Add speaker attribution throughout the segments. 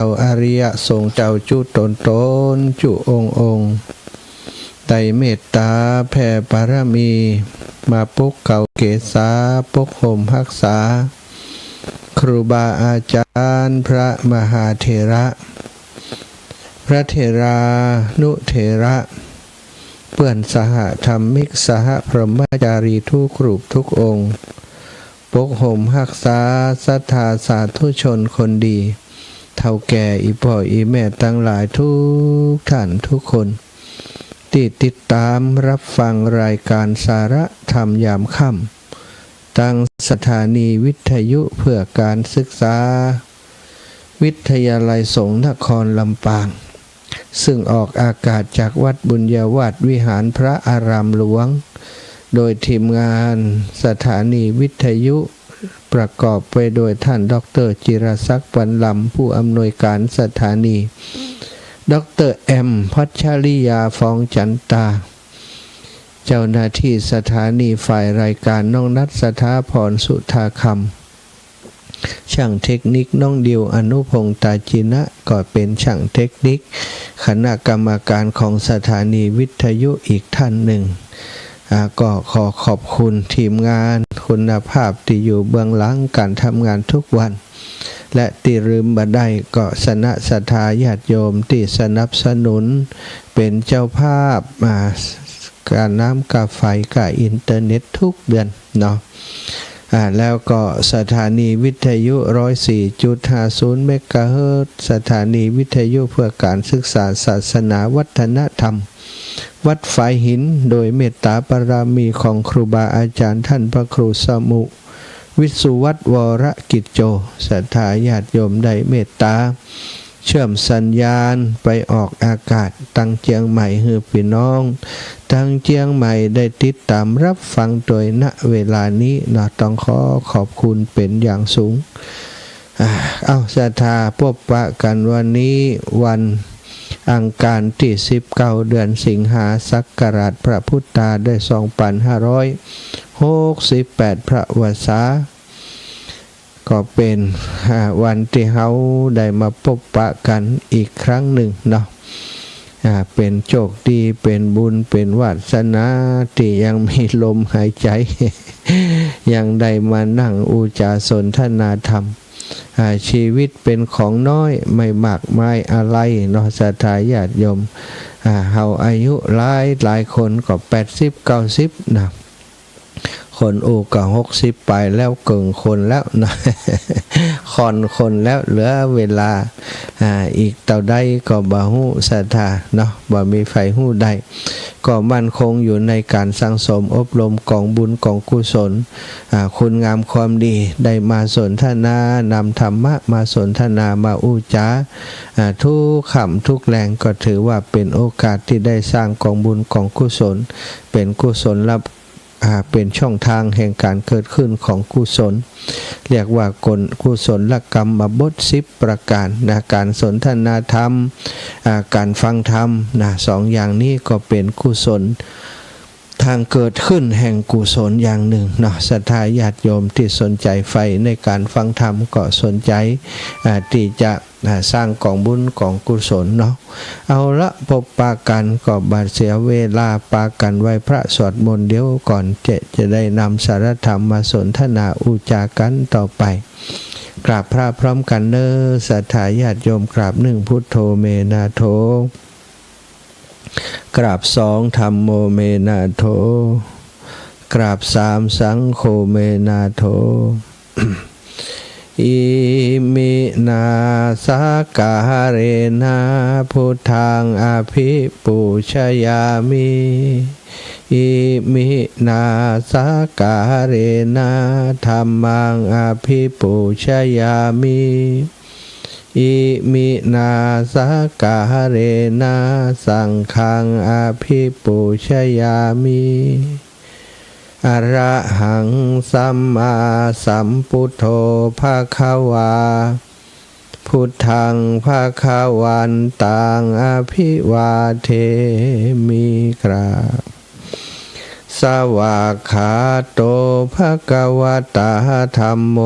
Speaker 1: าอริยสงฆ์เจ้าจุตนจุองค์ไตเมตตาแผ่บารมีมาปกเก่าเกษาปกห่มรักษาครูบาอาจารย์พระมหาเถระพระเถรานุเถระเพื่อนสหธรรมิกสหพรหมจารีทุกรูปทุกองค์ปกห่มรักษาศรัทธาสาธุชนคนดีเท่าแก่อีพ่ออีแม่ทั้งหลายทุกท่านทุกคนที่ติดตามรับฟังรายการสาระธรรมยามค่ำตั้งสถานีวิทยุเพื่อการศึกษาวิทยาลัยสงฆ์นครลำปางซึ่งออกอากาศจากวัดบุญญาวาสวิหารพระอารามหลวงโดยทีมงานสถานีวิทยุประกอบไปโดยท่านดร.จิรศักดิ์ ปันลำผู้อำนวยการสถานีดร.แอม พัชริยาฟองจันตาเจ้าหน้าที่สถานีฝ่ายรายการน้องนัทสถาพรสุธาคำช่างเทคนิคน้องดิวอนุพงษ์ตาจินะก็เป็นช่างเทคนิคคณะกรรมการของสถานีวิทยุอีกท่านหนึ่งก็ขอขอบคุณทีมงานคุณภาพที่อยู่เบื้องหลังการทำงานทุกวันและที่ลืมบ่ได้ก็สนะศรัทธาญาติโยมที่สนับสนุนเป็นเจ้าภาพการน้ำกาไฟกับอินเทอร์เน็ตทุกเดือนเนาะแล้วก็สถานีวิทยุ 104.50 เมกะเฮิรตซ์สถานีวิทยุเพื่อการศึกษาศาสนาวัฒนธรรมวัดฝายหินโดยเมตตาบารมีของครูบาอาจารย์ท่านพระครูสมุวิสุวัตวรกิจโจศรัทธาญาติโยมได้เมตตาเชื่อมสัญญาณไปออกอากาศตั้งเจียงใหม่ให้พี่น้องตั้งเจียงใหม่ได้ติดตามรับฟังโดยณเวลานี้ต้องขอขอบคุณเป็นอย่างสูงเอาศรัทธาพบปะกันวันนี้วันอังคารที่19เดือนสิงหาศักราชพระพุทธาได้2568พระวสาก็เป็นวันที่เฮาได้มาพบปะกันอีกครั้งหนึ่งเนาะเป็นโชคดีเป็นบุญเป็นวาสนาที่ยังมีลมหายใจ ยังได้มานั่งอุจาสนทนาธรรมชีวิตเป็นของน้อยไม่มากมายอะไรเนาะศรัทธาญาติโยมเฮาอายุหลายคนก็80-90นะคนก็60ไปแล้วเกินคนแล้วนะคนแล้วเหลือเวลาอีกเท่าใดก็บ่ฮู้ศรัทธาเนาะบ่มีไฟฮู้ได้ก็มั่นคงอยู่ในการสังสมอบรมกองบุญกองกุศลคุณงามความดีได้มาสนทนานำธรรมะมาสนทนามาอุจาทุกคำทุกแรงก็ถือว่าเป็นโอกาสที่ได้สร้างกองบุญกองกุศลเป็นกุศลรับเป็นช่องทางแห่งการเกิดขึ้นของกุศลเรียกว่ากุศลกรรมบท10ประการการสนทนาธรรมการฟังธรรมสองอย่างนี้ก็เป็นกุศลทางเกิดขึ้นแห่งกุศลอย่างหนึ่งศรัทธาญาติโยมที่สนใจใฝ่ในการฟังธรรมก็สนใจที่จะสร้างกองบุญกองกุศลเนาะเอาละพบปะกันก็บาดเสียเวลาปากันไว้พระสวดมนต์เดี๋ยวก่อนจะได้นำสารธรรมมาสนทนาอุจากันต่อไปกราบพระพร้อมกันเนอศรัทธาญาติโยมกราบ1พุทโธเมนาโธกราบ2ธัมโมเมนาโธกราบ3สังโฆเมนาโธ อิมินาสกาเรนะพุทธังอภิปูชยามิอิมินาสกาเรนะธัมมังอภิปูชยามิอิมินาสกาเรนะสังฆังอภิปูชยามิอะระหังสัมมาสัมพุทโธภควาพุทธังภควันตังอภิวาเทมิกราบสวากขาโตภควตาธัมโม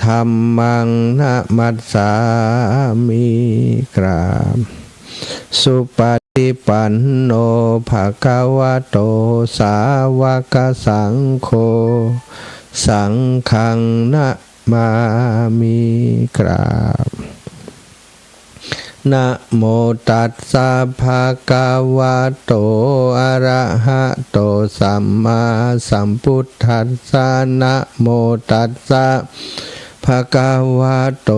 Speaker 1: ธัมมังนะมัสสามิกราบสุปฏิปันโนภะคะวะโตสาวกสังโฆสังฆังนะมามิกราบนะโมตัสสะภะคะวะโตอะระหะโตสัมมาสัมพุทธัสสะนะโมตัสสะภะคะวะโต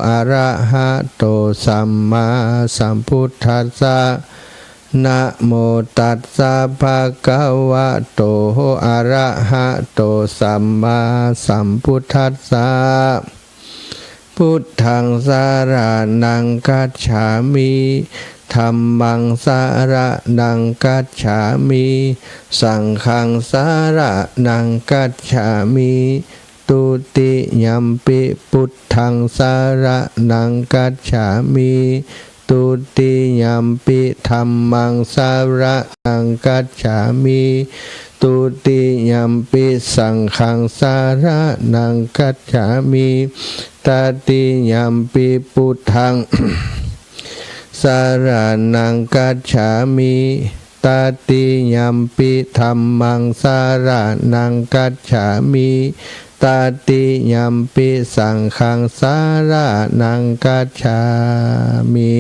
Speaker 1: อะระหะโตสัมมาสัมพุทธัสสะนะโมตัสสะภะคะวะโตอะระหะโตสัมมาสัมพุทธัสสะพุทธังสารนังกัจฉามิธัมมังสารนังกัจฉามิสังฆังสารนังกัจฉามิตุติยัมปิพุทธังสารนังกัจฉามิตุติยัมปิธัมมังสารนังกัจฉามิตุติยัมปิสังฆังสารนังกัจฉามิตติยัมปิพุทธังสารนังกัจฉามิตติยัมปิธัมมังสารนังกัจฉามิตติยัมปิสังฆังสารนังกัจฉามิ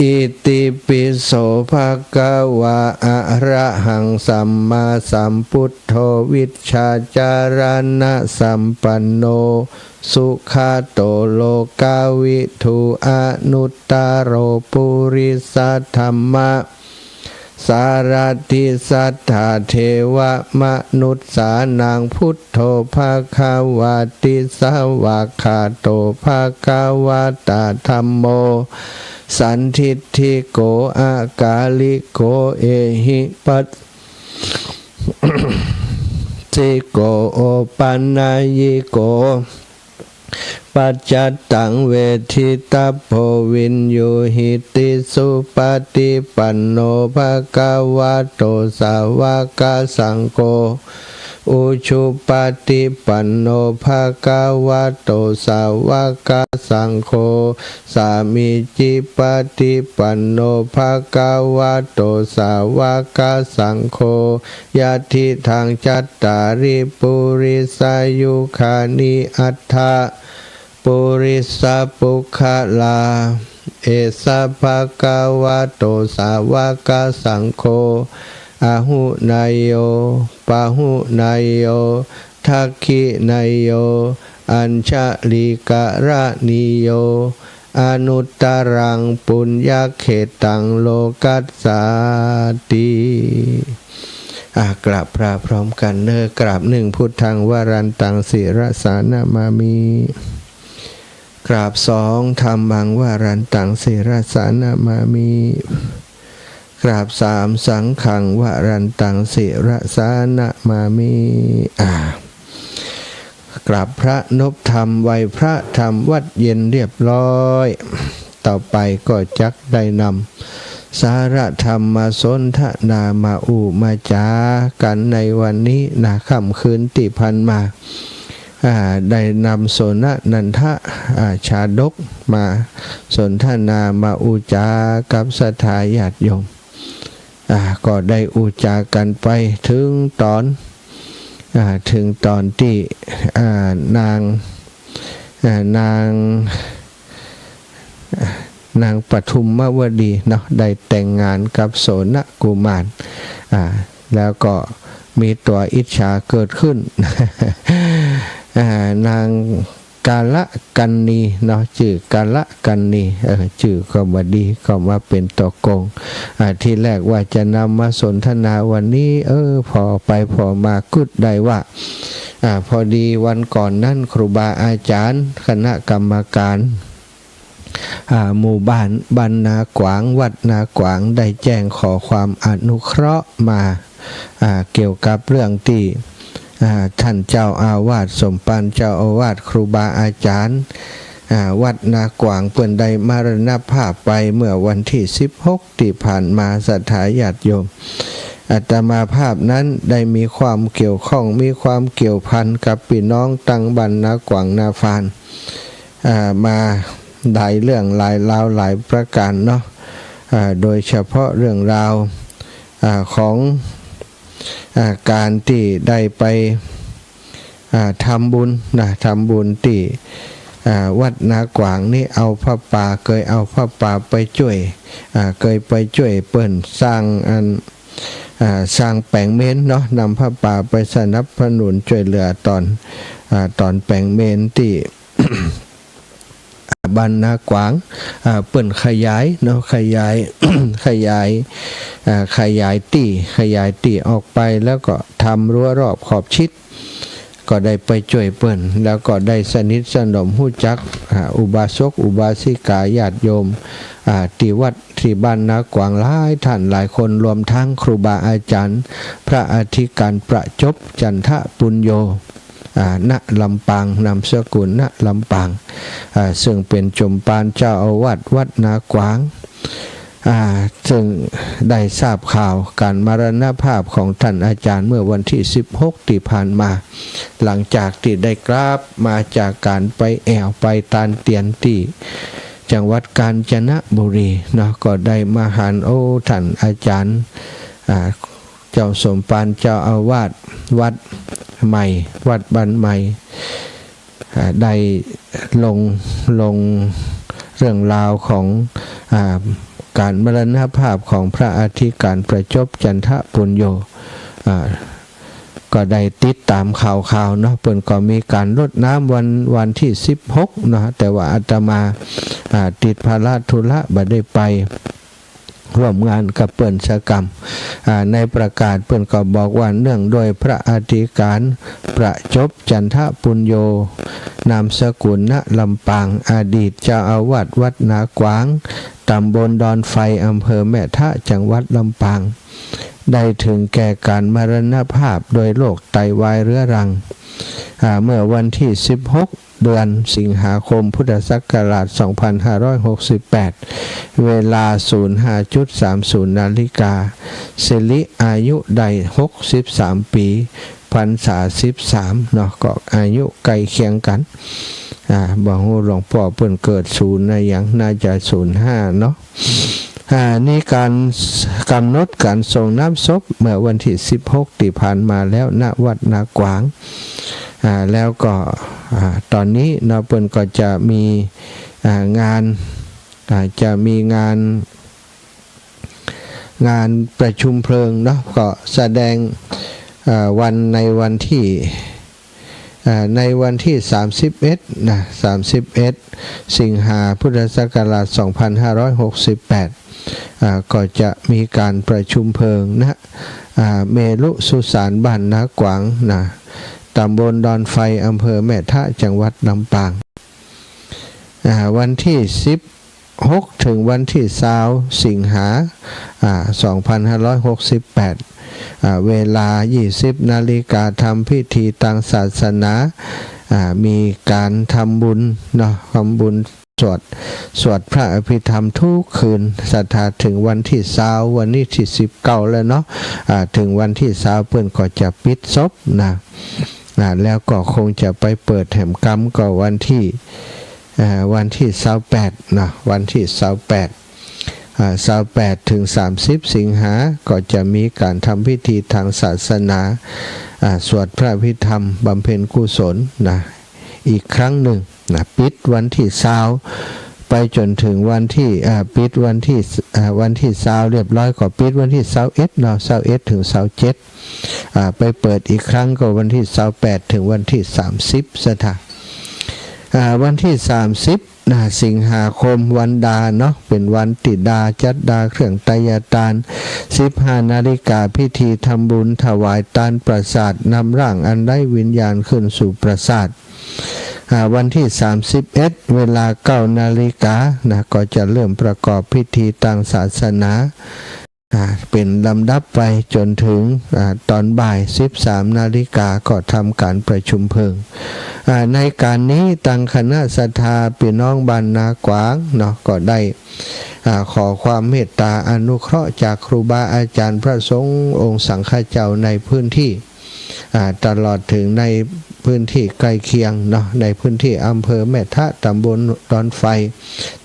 Speaker 1: อิติปิโสภะคะวะอะระหังสัมมาสัมพุทโธวิชชาจารณะสัมปันโนสุขโตโลกาวิทูอนุตตโรปุริสัทธัมมะสารติสัทธาเทวมนุษสานังพุทโธภะคะวะติสวากขาโตภะคะวะตาธัมโมสันทิฏฐิโกอากาลิโกเอหิปัสสิโกโอปันนายโกปัจจัตตังเวทิตาโพวินโยหิติสุปฏิปันโนภะคะวะโตสาวกสังโฆอุชุปฏิปันโนภะคะวะโตสาวกสังโฆสามิจิปฏิปันโนภะคะวะโตสาวกสังโฆยะทิทังจัตตาริปุริสายุคานิอัตถะปุริสปุคลาเอสะภะคะวะโตสาวกสังโฆอาหุนายโยปะหุนายโยทักขินายโยอัญชลิกะระนิโยอนุตตรังปุญญเขตังโลกัสสาติกราบพระพร้อมกันเนอกราบหนึ่งพุทธังวรันตังศิรสานามามิกราบสองธัมมังวรันตังศิรสานามามิกราบสามสังฆังวรันตังศิรสานามามิกราบพระนพธรรมไหวพระธรรมวัดเย็นเรียบร้อยต่อไปก็จักได้นำสาระธรรมมาสนทนามามาจากันในวันนี้นะค่ำคืนที่ผ่านมาได้นำสนนันทะชาดกมาสนทนามาอุจากับศรัทธาญาติโยมก็ได้อุจากันไปถึงตอนที่นางปทุมมวดีเนาะได้แต่งงานกับโสนกุมารแล้วก็มีตัวอิจฉาเกิดขึ้น นางกาละกันนีเนาะชื่อกาละกันนีชื่อก็บดีก็มาเป็นตัวโกงที่แรกว่าจะนำมาสนทนาวันนี้พอไปพอมากุดได้ว่าพอดีวันก่อนนั้นครูบาอาจารย์คณะกรรมการหมู่บ้านบ้านนากวางวัดนากวางได้แจ้งขอความอนุเคราะห์มาเกี่ยวกับเรื่องที่ท่านเจ้าอาวาสสมปันเจ้าอาวาสครูบาอาจารย์วัดนากวางเปิ้นได้มรณภาพไปเมื่อวันที่16ที่ผ่านมาศรัทธาญาติโยม อาตมาภาพนั้นได้มีความเกี่ยวข้องมีความเกี่ยวพันกับพี่น้องตังบันนากวางนาฟานมาหลายเรื่องหลายราวหลายประการเนาะโดยเฉพาะเรื่องราวของการที่ได้ไปทำบุญทำบุญที่วัดนากวางนี่เอาผ้าป่าเคยเอาผ้าป่าไปช่วยเคยไปช่วยเปิ่นสร้างแปลงเมนเนาะนำผ้าป่าไปสนับสนุนช่วยเหลือตอนแปลงเมนที่ บ้านนากวางเปิ่นขยายเนาะขยาย ขยายตีออกไปแล้วก็ทำรั้วรอบขอบชิดก็ได้ไปช่วยเปิ่นแล้วก็ได้สนิทสนมหู้จักอุบาสกอุบาสิกาญาติโยมที่วัดที่บ้านนากวางหลายท่านหลายคนรวมทั้งครูบาอาจารย์พระอธิการประจบจันทปุญโญณลำปางนามสกุลณลำปางซึ่งเป็นจมปานเจ้าอาวาสวัดนากวางซึ่งได้ทราบข่าวการมรณภาพของท่านอาจารย์เมื่อวันที่16ที่ผ่านมาหลังจากที่ได้กราบมาจากการไปแอวไปตานเตียนที่จังหวัดกาญจนบุรีเนาะก็ได้มาหาท่านอาจารย์เจ้าสมปานเจ้าอาวาสวัดใหม่วัดบ้านใหม่ได้ลงเรื่องราวของการมรณภาพของพระอธิการประจบจันทปุญโญก็ได้ติดตามข่าวเนาะเพิ่นก็มีการรดน้ำวันที่16เนาะแต่ว่าอาตมาติดภาระธุระบ่ได้ไปร่วมงานกับเปิ่นสกรรมในประกาศเปิ่นก็บอกว่าเนื่องโดยพระอธิการประจบจันทปุญโญนามสกุลณลำปางอดีตเจ้าอาวาสวัดนากวางตำบลดอนไฟอำเภอแม่ทะจังหวัดลำปางได้ถึงแก่การมรณภาพโดยโรคไตวายเรื้อรังเมื่อวันที่16เดือนสิงหาคมพุทธศักราช2568เวลา 05:30 นาฬิกาสิริอายุได้63ปีพรรษา13เนาะก็อายุใกล้เคียงกันบอกว่าหลวงพ่อเพิ่นเกิด0นะอย่างน่าจะ05เนาะนี่การกำหนดการส่งน้ำศพเมื่อวันที่16ที่ผ่านมาแล้วณวัดนากวางแล้วก็ตอนนี้เนาะเพิ่นก็จะมีงานประชุมเพลิงเนาะก็แสดงในวันที่31นะ31สิงหาพุทธศักราช2568ก็จะมีการประชุมเพลิงนะเมรุสุสานบ้านนากวางนะตำบลดอนไฟอำเภอแม่ทะจังหวัดลำปางวันที่16ถึงวันที่20สิงหา2568เวลา 20 นาฬิกาทำพิธีทางศาสนามีการทำบุญเนาะทำบุญสวดพระอภิธรรมทุกคืนศรัทธาถึงวันที่20วันนี้ที่19แล้วเนาะถึงวันที่20เพิ่นก็จะปิดศพนะแล้วก็คงจะไปเปิดแห่มกรรมก็วันที่28นะวันที่28ถึง30สิงหาก็จะมีการทำพิธีทางศาสนาสวดพระอภิธรรมบำเพ็ญกุศลนะอีกครั้งหนึ่งนะปิดวันที่20ไปจนถึงวันที่ปิดวันที่20เรียบร้อยก็ปิดวันที่21เนาะ21ถึง27ไปเปิดอีกครั้งก็วันที่28ถึงวันที่30สถานวันที่30สิงหาคมวันดาเนาะเป็นวันติดาจัดดาเครื่องไตรยทาน15 นาฬิกาพิธีทำบุญถวายทานประสาทนำร่างอันได้วิญญาณขึ้นสู่ประสาทวันที่31เวลา 9 นาฬิกานะก็จะเริ่มประกอบพิธีทางศาสนา เป็นลำดับไปจนถึงตอนบ่าย 13 นาฬิกาก็ทำการประชุมเพลิงในการนี้ตั้งคณะศรัทธาพี่น้องบ้านนากวางเนาะก็ได้ขอความเมตตาอนุเคราะห์จากครูบาอาจารย์พระสงฆ์องค์สังฆเจ้าในพื้นที่ตลอดถึงในพื้นที่ใกล้เคียงเนาะในพื้นที่อำเภอแม่ทะตำบลดอนไฟ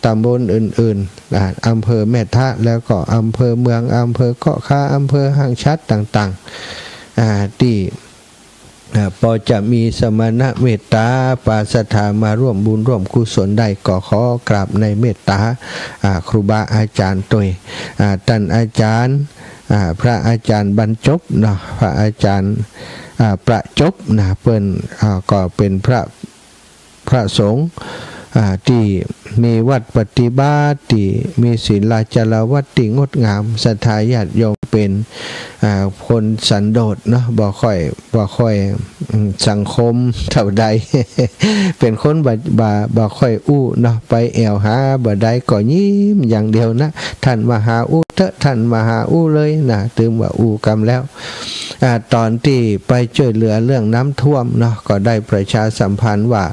Speaker 1: ตำบลอื่นๆอำเภอแม่ทะแล้วก็อำเภอเมืองอำเภอเกาะคาอำเภอห้างชัดต่างๆที่พอจะมีสมณะเมตตาปาสถามาร่วมบุญร่วมกุศลได้ก็ขอกราบในเมตตาครูบาอาจารย์ตัวท่านอาจารย์พระอาจารย์บรรจบเนาะพระอาจารย์ประจบนะเปิ้นก็เป็นพระสงฆ์ที่มีวัดปฏิบัติที่มีศีลจารวัตที่งดงามศรัทธาญาติโยมเป็นคนสันโดษเนาะบ่ค่อยสังคมเท่าใด เป็นคนบ่ค่อยอู้เนาะไปแอวหาบ่ได้ก็ยิ้มอย่างเดียวนะท่านมาหาอู้เถอะท่านมาหาอู้เลยนะถึงว่าอู้กรรมแล้วตอนที่ไปช่วยเหลือเรื่องน้ำท่วมเนาะก็ได้ประชาสัมพันธ์ว่า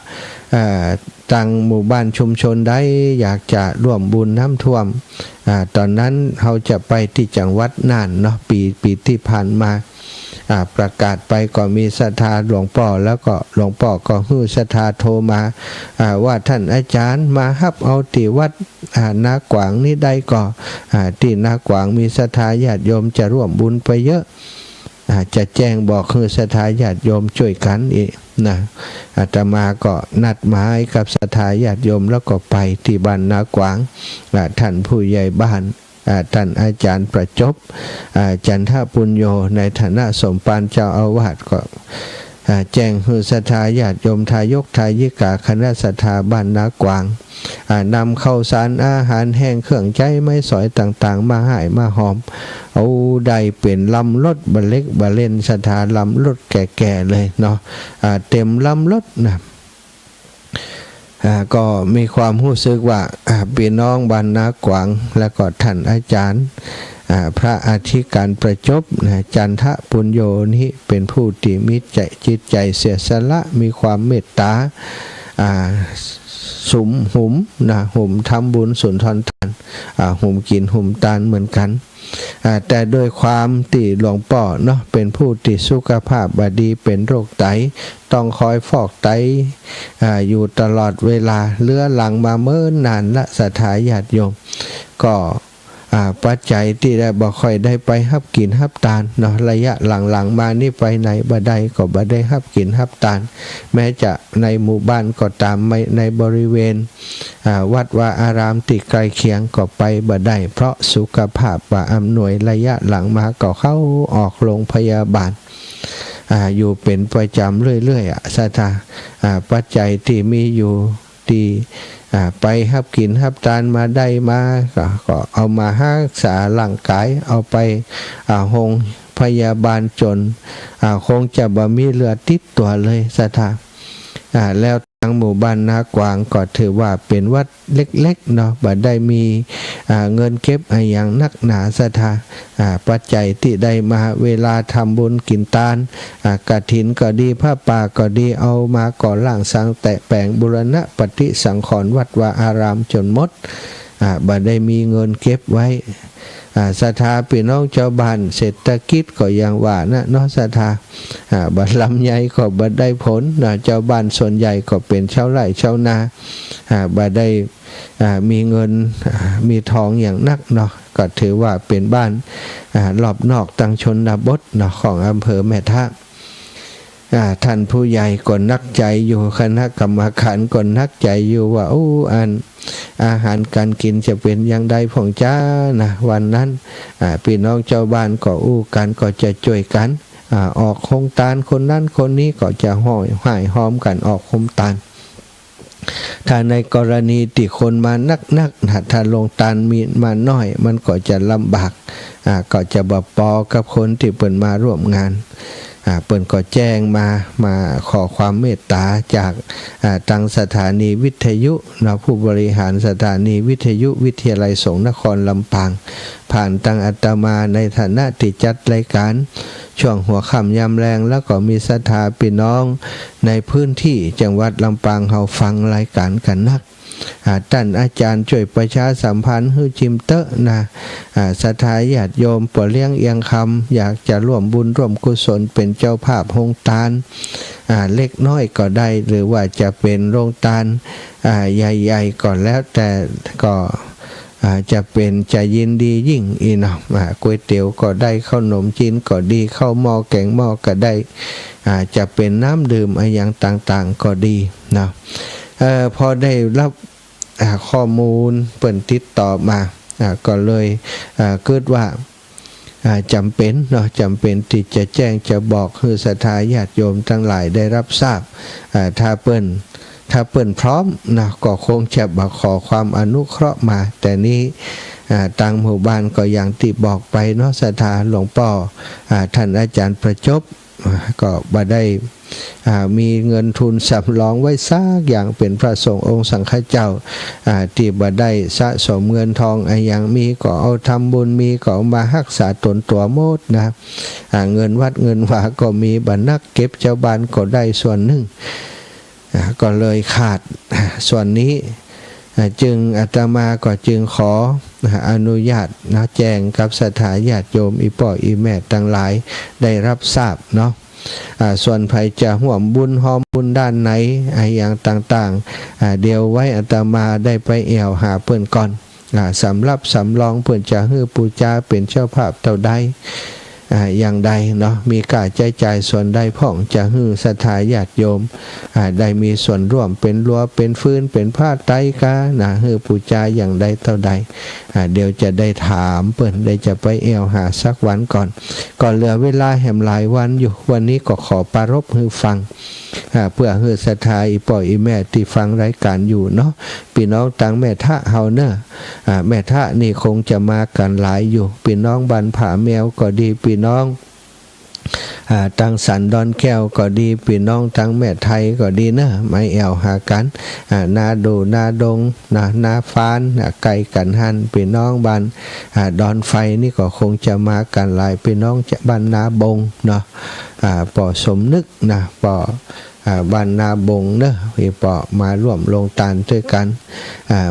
Speaker 1: ทางหมู่บ้านชุมชนได้อยากจะร่วมบุญน้ำท่วมตอนนั้นเขาจะไปที่จังหวัดน่านเนาะปีที่ผ่านมาประกาศไปก็มีศรัทธาหลวงพ่อแล้วก็หลวงพ่อก็ฮื้อศรัทธาโทรมาว่าท่านอาจารย์มาฮับเอาที่วัดนากวางนี่ได้ก็ที่นากวางมีศรัทธาญาติโยมจะร่วมบุญไปเยอะจะแจ้งบอกคือศรัทธาญาติโยมช่วยกันอีกนะอาตมาก็นัดหมายกับศรัทธาญาติโยมแล้วก็ไปที่บ้านนากวางท่านผู้ใหญ่บ้านท่านอาจารย์ประจบจันทปุญโญในฐานะสมภารเจ้าอาวาสก็แจ้งคือศรัทธาญาติโยมทายกทายิกาคณะศรัทธาบ้านนากวางนำข้าวสารอาหารแห้งเครื่องใจไม้สอยต่างๆมาให้มาหอมเอาได้เป็นลำรถบรรเล็กบรรเล่นศรัทธาลำรถแก่ๆเลยเนาะเต็มลำรถนะก็มีความรู้สึกว่าพี่น้องบ้านนากวางและก็ท่านอาจารย์พระอธิการประจบจันทปุญโญนี้เป็นผู้ที่มีจิตใจเสียสละมีความเมตตาสุมหุมนะหุมทำบุญสุนทรทานหุมกินหุมตานเหมือนกันแต่โดยความที่หลวงพ่อเนาะเป็นผู้ที่สุขภาพบดีเป็นโรคไตต้องคอยฟอกไตอยู่ตลอดเวลาเลื้อหลังมาเมื่อนานละศรัทธาญาติโยมก็ปัจจัยที่ได้บ่ค่อยได้ไปฮับกินฮับตานเนาะระยะหลังๆมานี่ไปไหนบ่ได้ก็บ่ได้ฮับกินฮับตานแม้จะในหมู่บ้านก็ตามในบริเวณวัดวาอารามที่ใกล้เคียงก็ไปบ่ได้เพราะสุขภาพบ่อำนวยระยะหลังมาก็เข้าออกโรงพยาบาลอยู่เป็นประจำเรื่อยๆศรัทธาปัจจัยที่มีอยู่ที่ไปฮับกินฮับตานมาได้มาก็เอามารักษาร่างกายเอาไปโรงพยาบาลจนคงจะบ่มีเหลือติดตัวเลยศรัทธาแล้วทางหมู่บ้านนากวางก็ถือว่าเป็นวัดเล็กๆเนาะบ่ได้มีเงินเก็บอย่างนักหนาศรัทธาปัจจัยที่ได้มาเวลาทำบุญกินตานกฐินก็ดีผ้าป่าก็ดีเอามาก่อร่างสร้างแตะแปลงบูรณะปฏิสังขรณ์วัดวาอารามจนหมดบ่ได้มีเงินเก็บไว้ศรัทธาพี่น้องชาวบ้านเศรษฐกิจก็ยังว่านะเนาะศรัทธาบัดลำไยก็บ่ได้ผลชาวบ้านส่วนใหญ่ก็เป็นชาวไร่ชาวนาบ่ได้มีเงินมีทองอย่างนักเนาะก็ถือว่าเป็นบ้านรอบนอกตังชนบทเนาะของอำเภอแม่ทะท่านผู้ใหญ่ก็นักใจอยู่คณะกรรมการก็นักใจอยู่ว่าอาหารการกินจะเป็นอย่างใดผ่องจ้านะวันนั้นพี่น้องเจ้าบ้านก็กันก็จะช่วยกันออกโครงทานคนนั้นคนนี้ก็จะห้อยหายหอมกันออกโครงทานถ้าในกรณีที่คนมานักถ้าลงทานมีมาน้อยมันก็จะลำบากก็จะบ่พอกับคนที่เปิดมาร่วมงาน เปิ้นก็แจ้งมาขอความเมตตาจากทางสถานีวิทยุนะผู้บริหารสถานีวิทยุวิทยาลัยสงฆ์นครลำปางผ่านทางอาตมาในฐานะที่จัดรายการช่วงหัวค่ำยามแรงแล้วก็มีศรัทธาพี่น้องในพื้นที่จังหวัดลำปางเฮาฟังรายการกันนักท่านอาจารย์ช่วยประชาสัมพันธ์ให้จิมเตอะนะศรัทธาญาติโยมป่อเลี้ยงเอียงคำอยากจะร่วมบุญร่วมกุศลเป็นเจ้าภาพโรงทานเล็กน้อยก็ได้หรือว่าจะเป็นโรงทานใหญ่ๆก่อนแล้วแต่ก็จะเป็นจะยินดียิ่งอีเนาะก๋วยเตี๋ยวก็ได้ข้าวหนมจีนก็ดีข้าวหม้อแกงหม้อก็ได้จะเป็นน้ำดื่มอย่างต่างๆก็ดีเนาะพอได้รับข้อมูลเปิ่นติดต่อมาก็เลยเกิดว่าจำเป็นเนาะจำเป็นที่จะแจ้งจะบอกให้ศรัทธาญาติโยมทั้งหลายได้รับทราบถ้าเปิ้นพร้อมนะก็คงจะมาขอความอนุเคราะห์มาแต่นี้ทางหมู่บ้านก็อย่างที่บอกไปเนาะศรัทธาหลวงพ่อท่านอาจารย์ประจบก็บ่ได้มีเงินทุนสำรองไว้ซักอย่างเป็นพระสงฆ์องค์สังฆเจ้าที่บ่ได้สะสมเงินทองอย่างมีก็เอาทำบุญมีก็เอามารักษาตนตัวหมดนะเงินวัดเงินวาก็มีบรรณักเก็บเจ้าบ้านก็ได้ส่วนหนึ่งก็เลยขาดส่วนนี้จึงอาตมาก็จึงขออนุญาตนะแจ้งกับศรัทธาญาติโยมอีพ่ออีแม่ทั้งหลายได้รับทราบเนาะส่วนใครจะห่วมบุญหอมบุญด้านไหนอย่างต่างๆเดี๋ยวไว้อาตมาได้ไปแอวหาเพื่อนก่อนสำหรับสำรองเพื่อนจะฮื้อปูจาเป็นเจ้าภาพเท่าใดอย่างใดเนาะมีการใช้จ่ายส่วนใดพ่องจะฮื้อศรัทธาญาติโยมได้มีส่วนร่วมเป็นรั้วเป็นฟืนเป็นผ้าไตรกานะฮื้อปูจาอย่างใดเท่าใดเดี๋ยวจะได้ถามเปิ้นได้จะไปแอวหาสักวันก่อนเหลือเวลาแหมหลายวันอยู่วันนี้ก็ขอปรารภให้ฟังเพื่อให้ศรัทธาอีพ่ออีแม่ที่ฟังรายการอยู่เนาะพี่น้องต่างแม่ทะเฮาเนอะแม่ทะนี่คงจะมากันหลายอยู่พี่น้องบันผาแมวก็ดีพี่น้องตั้งสันดอนแก้วก็ดีพี่น้องทั้งแม่ไทยก็ดีเนอะไม่แอวหากันนาดูนาดงนาฟานไก่กันหันพี่น้องบ้านดอนไฟนี่ก็คงจะมากันหลายพี่น้องจะบ้านนาบงเนาะป่อสมนึกนะป่อบ้านนาบงเนอะพี่ป่อมาร่วมลงทานด้วยกัน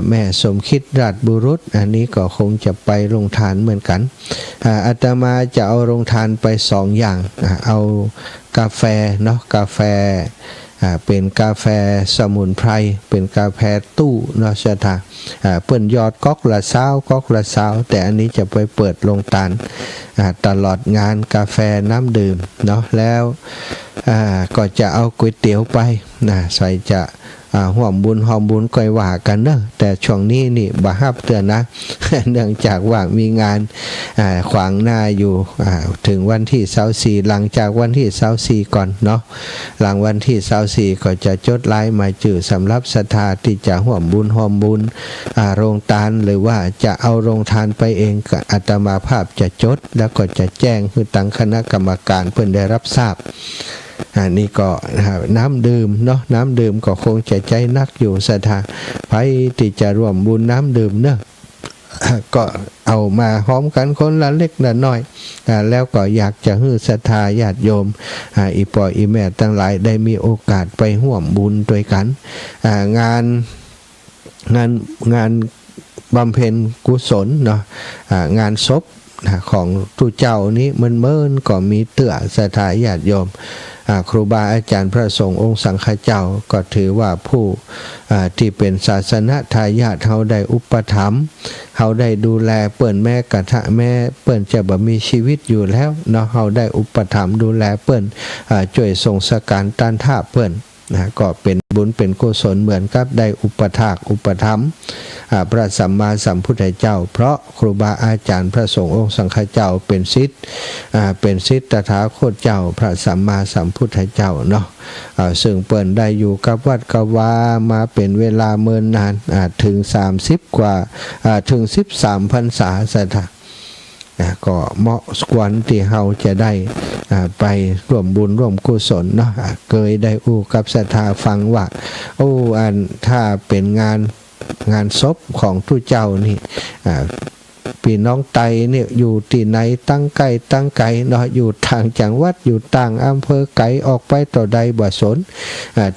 Speaker 1: แม่สมคิดราชบุรุษอันนี้ก็คงจะไปลงทานเหมือนกันอาตมาจะเอาลงทานไป2 อย่างเอากาแฟเนาะกาแฟเป็นกาแฟสมุนไพรเป็นกาแฟตู้เนาะจ้ะท่าเปิ้นยอดก๊อกละ20แต่อันนี้จะไปเปิดลงทานตลอดงานกาแฟน้ำดื่มเนาะแล้วก็จะเอาก๋วยเตี๋ยวไปใส่จะห่วมบุญหอมบุญก้อยว่ากันเนอะแต่ช่วงนี้นี่บ่ฮับเตือนนะ เนื่องจากว่ามีงานขวางหน้าอยู่ถึงวันที่24หลังจากวันที่24ก่อนเนาะหลังวันที่24ก็จะจดลายหมายชื่อสำหรับศรัทธาที่จะห่วมบุญหอมบุญโรงทานหรือว่าจะเอาโรงทานไปเองกับอาตมาภาพจะจดแล้วก็จะแจ้งคือตั้งคณะกรรมการเพื่อได้รับทราบนี่ก็น้ำดื่มเนาะน้ำดื่มก็คงจะใจนักอยู่ศรัทธาไปที่จะร่วมบุญน้ำดื่มเนาะก็เอามาพร้อมกันคนละเล็กละน้อยแล้วก็อยากจะให้ศรัทธาญาติโยมอีพ่ออีแม่ทั้งหลายได้มีโอกาสไปร่วมบุญด้วยกันงานบำเพ็ญกุศลเนาะงานศพของทุเจ้านี้มันเมินก็มีเตื้อศรัทธาญาติโยมครูบาอาจารย์พระสงฆ์องค์สังฆเจ้าก็ถือว่าผู้ที่เป็นศาสนทายาทเขาได้อุปถัมภ์เขาได้ดูแลเปิ้นแม่กะทะแม่เปิ้นจะบ่มีชีวิตอยู่แล้วเนาะเขาได้อุปถัมภ์ดูแลเปิ้นช่วยส่งสการต้านทาเปิ้นก็เป็นบุญเป็นกุศลเหมือนกับได้อุปถากอุปถัมภ์พระสัมมาสัมพุทธเจ้าเพราะครูบาอาจารย์พระสงฆ์องค์สังฆเจ้าเป็นศิษย์ตถาคตเจ้าพระสัมมาสัมพุทธเจ้าเนาะซึ่งเปิ้นได้อยู่กับวัดกวามาเป็นเวลาเมินนานถึง30 กว่าถึง13 พรรษาสัทธา ก็เหมาะควรที่เราจะได้ไปร่วมบุญร่วมกุศลเนาะเคยได้อู้กับศรัทธาฟังว่าถ้าเป็นงานศพของทุเจ้านี่พี่น้องไตเนี่ยอยู่ที่ไหนตั้งไกลเนาะอยู่ทางจังหวัดอยู่ต่างอำเภอไกลออกไปต่อใดบ่สน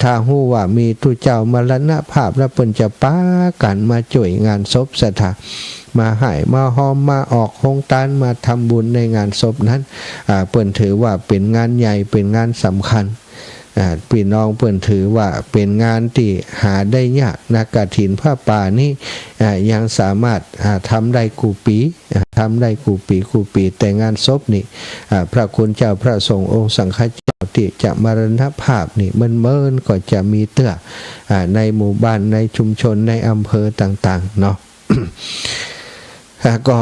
Speaker 1: ถ้าฮู้ว่ามีทุเจ้ามรณภาพแล้วเพิ่นจะป้ากันมาช่วยงานศพศรัทธามาให้มาหอมมาออกโครงการมาทำบุญในงานศพนั้นเปิ้นถือว่าเป็นงานใหญ่เป็นงานสำคัญพี่น้องเปิ้นถือว่าเป็นงานที่หาได้ยากนักกฐินผ้าป่านี่ยังสามารถทำได้กูปีแต่งานศพนี่พระคุณเจ้าพระสงฆ์องค์สังฆเจ้าที่จะมรณภาพนี่เมินก็จะมีเตื้อในหมู่บ้านในชุมชนในอำเภอต่างๆเนาะ ก็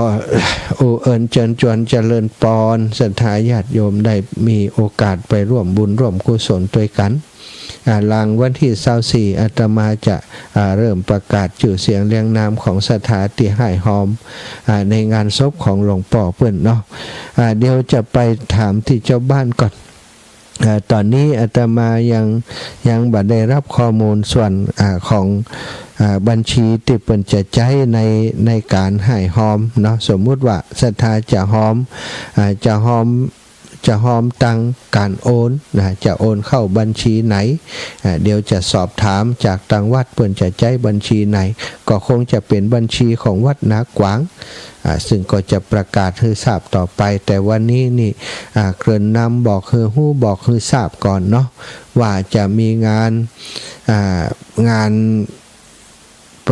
Speaker 1: เอิญเชิญชวนเจริญปอนศรัทธาญาติโยมได้มีโอกาสไปร่วมบุญร่วมกุศลด้วยกันหลังวันที่24อาตมาจะเริ่มประกาศชื่อเสียงเรียงนามของศรัทธาที่ให้หอมในงานศพของหลวงพ่อเปิ้นเนาะเดี๋ยวจะไปถามที่เจ้าบ้านก่อนตอนนี้อาตมายังบ่ได้รับข้อมูลส่วนของบัญชีที่เปิ้นจะใช้ในการให้หอมเนาะสมมุติว่าศรัทธาจะหอมตังการโอนจะโอนเข้าบัญชีไหนเดี๋ยวจะสอบถามจากทางวัดเปิ้นจะใช้บัญชีไหนก็คงจะเป็นบัญชีของวัดนากวางซึ่งก็จะประกาศให้ทราบต่อไปแต่วันนี้นี่เกริ่นนำบอกคือฮู้บอกคือทราบก่อนเนาะว่าจะมีงาน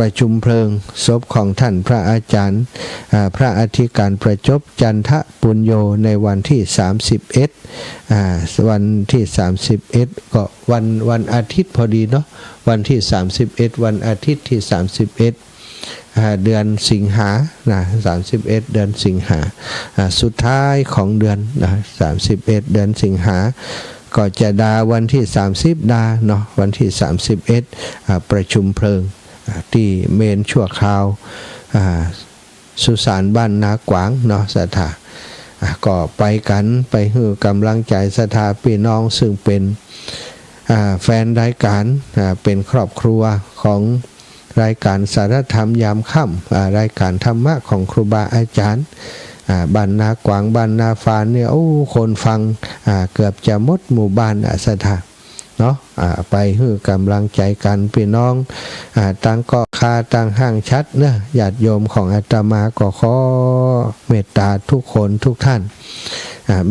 Speaker 1: ประชุมเพลิงศพของท่านพระอาจารย์พระอธิการประจบจันทปุญโญในวันที่31วันที่31ก็วันอาทิตย์พอดีเนาะวันที่31วันอาทิตย์ที่31เดือนสิงหา31เดือนสิงหาสุดท้ายของเดือน31เดือนสิงหาก็จะดาวันที่30ดาเนาะวันที่31ประชุมเพลิงที่เมนชั่วคราวสุสานบ้านนากวางเนาะศรัทธาก็ไปกันไปให้กำลังใจศรัทธาพี่น้องซึ่งเป็นแฟนรายการเป็นครอบครัวของรายการสารธรรมยามค่ำรายการธรรมะของครูบาอาจารย์บ้านนากวางบ้านนาฟานเนี่ยคนฟังเกือบจะหมดหมู่บ้านศรัทธาเนาะไปให้กำลังใจกันพี่น้องตั้งก็คาตั้งห้างชัดเนอะญาติโยมของอาตมาก็ขอเมตตาทุกคนทุกท่าน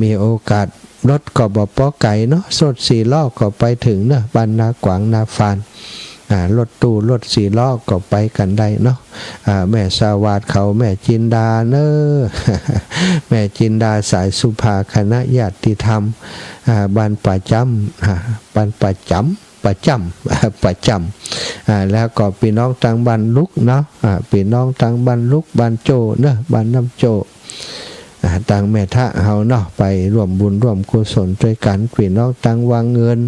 Speaker 1: มีโอกาสรถก็บ่ป้อไก่เนาะรถ4ล้อก็ไปถึงเนอะบ้านนากวางนาฟานรถตู้รถ4ล้อก็ไปกันได้เนาะแม่สาวาดเขาแม่จินดาเนอะ แม่จินดาสายสุภาคณะญาติธรรมบ้านประจำบ้านประจำแล้วก็พี่น้องทางบ้านลุกเนาะพี่น้องทางบ้านลุกบ้านโจเนอะบ้านน้ำโจต่างแม่ทะเฮาเนาะไปร่วมบุญร่วมกุศลด้วยกันพี่น้องต่างวางเงิน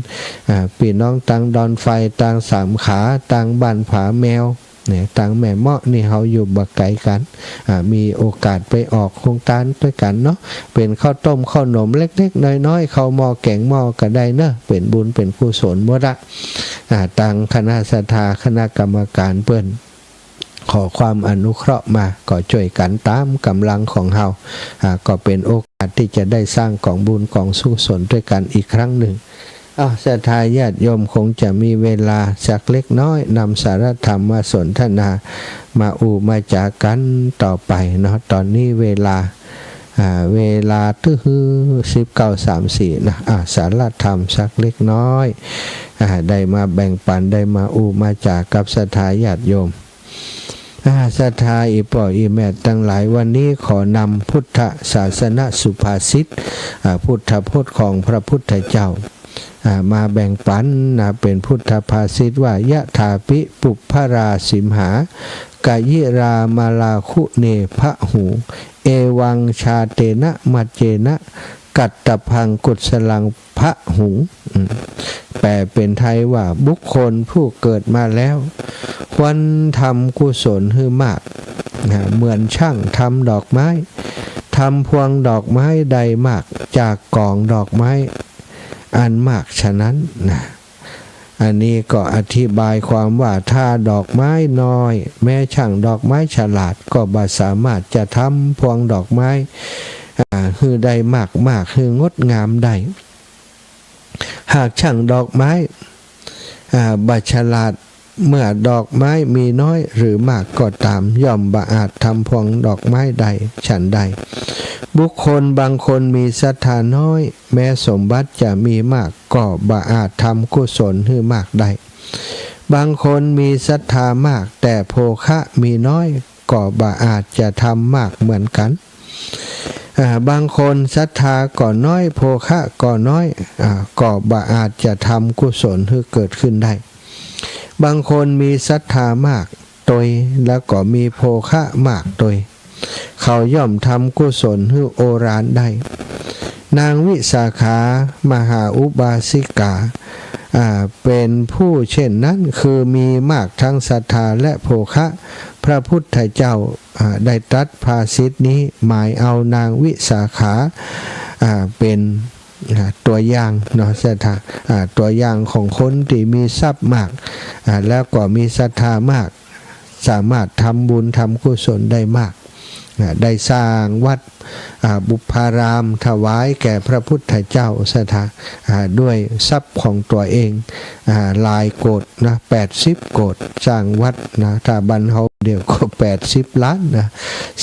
Speaker 1: พี่น้องต่างดอนไฟต่างสามขาต่างบ้านผาแมวเนี่ยต่างแม่เมาะนี่เฮาอยู่บักไกลกันมีโอกาสไปออกโครงการด้วยกันเนาะเป็นข้าวต้มข้าวนมเล็กๆน้อยๆข้าวหม้อแกงหม้อก็ได้เนาะเป็นบุญเป็นกุศลหมดละต่างคณะศรัทธาคณะกรรมการเปิ้นขอความอนุเคราะห์มาก็ช่วยกันตามกำลังของเฮาก็เป็นโอกาสที่จะได้สร้างกองบุญกองสุขสนด้วยกันอีกครั้งหนึ่งศรัทธาญาติโยมคงจะมีเวลาสักเล็กน้อยนำสารธรรมมาสนทนามามาจากกันต่อไปเนาะตอนนี้เวลา19:34นะสารธรรมสักเล็กน้อยได้มาแบ่งปันได้มามาจากกับศรัทธาญาติโยมศรัทธาอีป่ออีแม่ทั้งหลายวันนี้ขอนำพุทธศาสนสุภาษิตพุทธพจน์ของพระพุทธเจ้ามาแบ่งปันเป็นพุทธภาษิตว่ายะถาปิปุพพราสิมหากายิรามาลาคุเนภะหูเอวังชาเตนะมัจเจนะกัตตพังกุศลังพะหุงแปลเป็นไทยว่าบุคคลผู้เกิดมาแล้วควรทำกุศลให้มากเหมือนช่างทำดอกไม้ท ทำพวงดอกไม้ใดมากจากกองดอกไม้อันมากฉะนั้นนะอันนี้ก็อธิบายความว่าถ้าดอกไม้น้อยแม้ช่างดอกไม้ฉลาดก็บ่สามารถจะทำพวงดอกไม้คือได้มากคืองดงามได้หากช่างดอกไม้บ่ฉลาดเมื่อดอกไม้มีน้อยหรือมากก็ตามย่อมบ่อาจทำพวงดอกไม้ใดฉันใดบุคคลบางคนมีศรัทธาน้อยแม้สมบัติจะมีมากก็บ่อาจทำกุศลให้มากได้บางคนมีศรัทธามากแต่โภคะมีน้อยก็บ่อาจจะทำมากเหมือนกันบางคนศรัทธาก็น้อยโภคะก็น้อยก็บ่อาจจะทำกุศลให้เกิดขึ้นได้บางคนมีศรัทธามากตยแล้วก็มีโภคะมากตยเขาย่อมทำกุศลให้โอฬารได้นางวิสาขามหาอุบาสิกาเป็นผู้เช่นนั้นคือมีมากทั้งศรัทธาและโภคะพระพุทธเจ้าได้ตรัสภาษิตนี้หมายเอานางวิสาขาเป็นตัวอย่างเนาะศรัทธาตัวอย่างของคนที่มีทรัพย์มากแล้วก็มีศรัทธามากสามารถทำบุญทำกุศลได้มากได้สร้างวัดบุพารามถวายแก่พระพุทธเจ้าศรัทธาด้วยทรัพย์ของตัวเองหลายโกฏนะ80 โกฏสร้างวัดนะถ้าบ้านเฮาเดียวก็80 ล้านนะ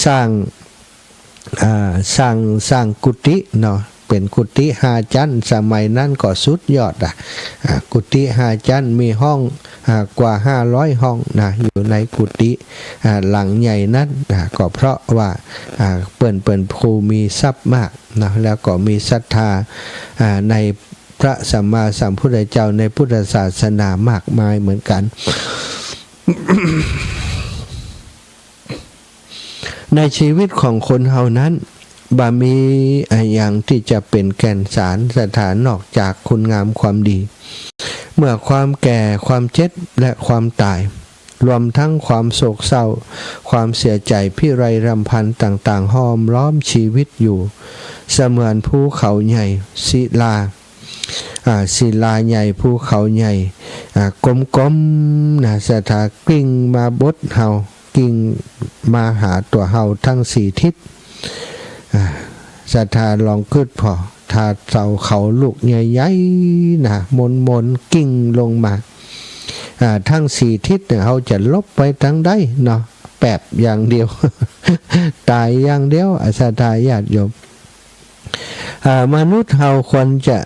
Speaker 1: สร้างกุฏิเนาะเป็นกุฏิ5 ชั้นสมัยนั้นก็สุดยอดกุฏิ5 ชั้นมีห้องกว่า500 ห้องนะอยู่ในกุฏิหลังใหญ่นั้นก็เพราะว่าเปิ้นภูมีทรัพย์มากนะแล้วก็มีศรัทธาในพระสัมมาสัมพุทธเจ้าในพุทธศาสนามากมายเหมือนกัน ในชีวิตของคนเฮานั้นบ่มีอย่างที่จะเป็นแก่นสารสถานนอกจากคุณงามความดีเมื่อความแก่ความเจ็บและความตายรวมทั้งความโศกเศร้าความเสียใจพิไรรำพันต่างๆห้อมล้อมชีวิตอยู่เสมือนภูเขาใหญ่ศิลาใหญ่ภูเขาใหญ่กลมๆนะสถานกลิ้งมาบดเฮากิ่งมาหาตัวเฮาทั้ง4 ทิศศรัทธาลองกึดพอถ้าเสาเขาลูกใหญ่ๆนะมนกิ่งลงมาทั้ง4 ทิศเนี่ยเขาจะลบไปทางใดเนาะแปบอย่างเดียว ตายอย่างเดียวศรัทธาญาติโยมมนุษย์เราควรจะ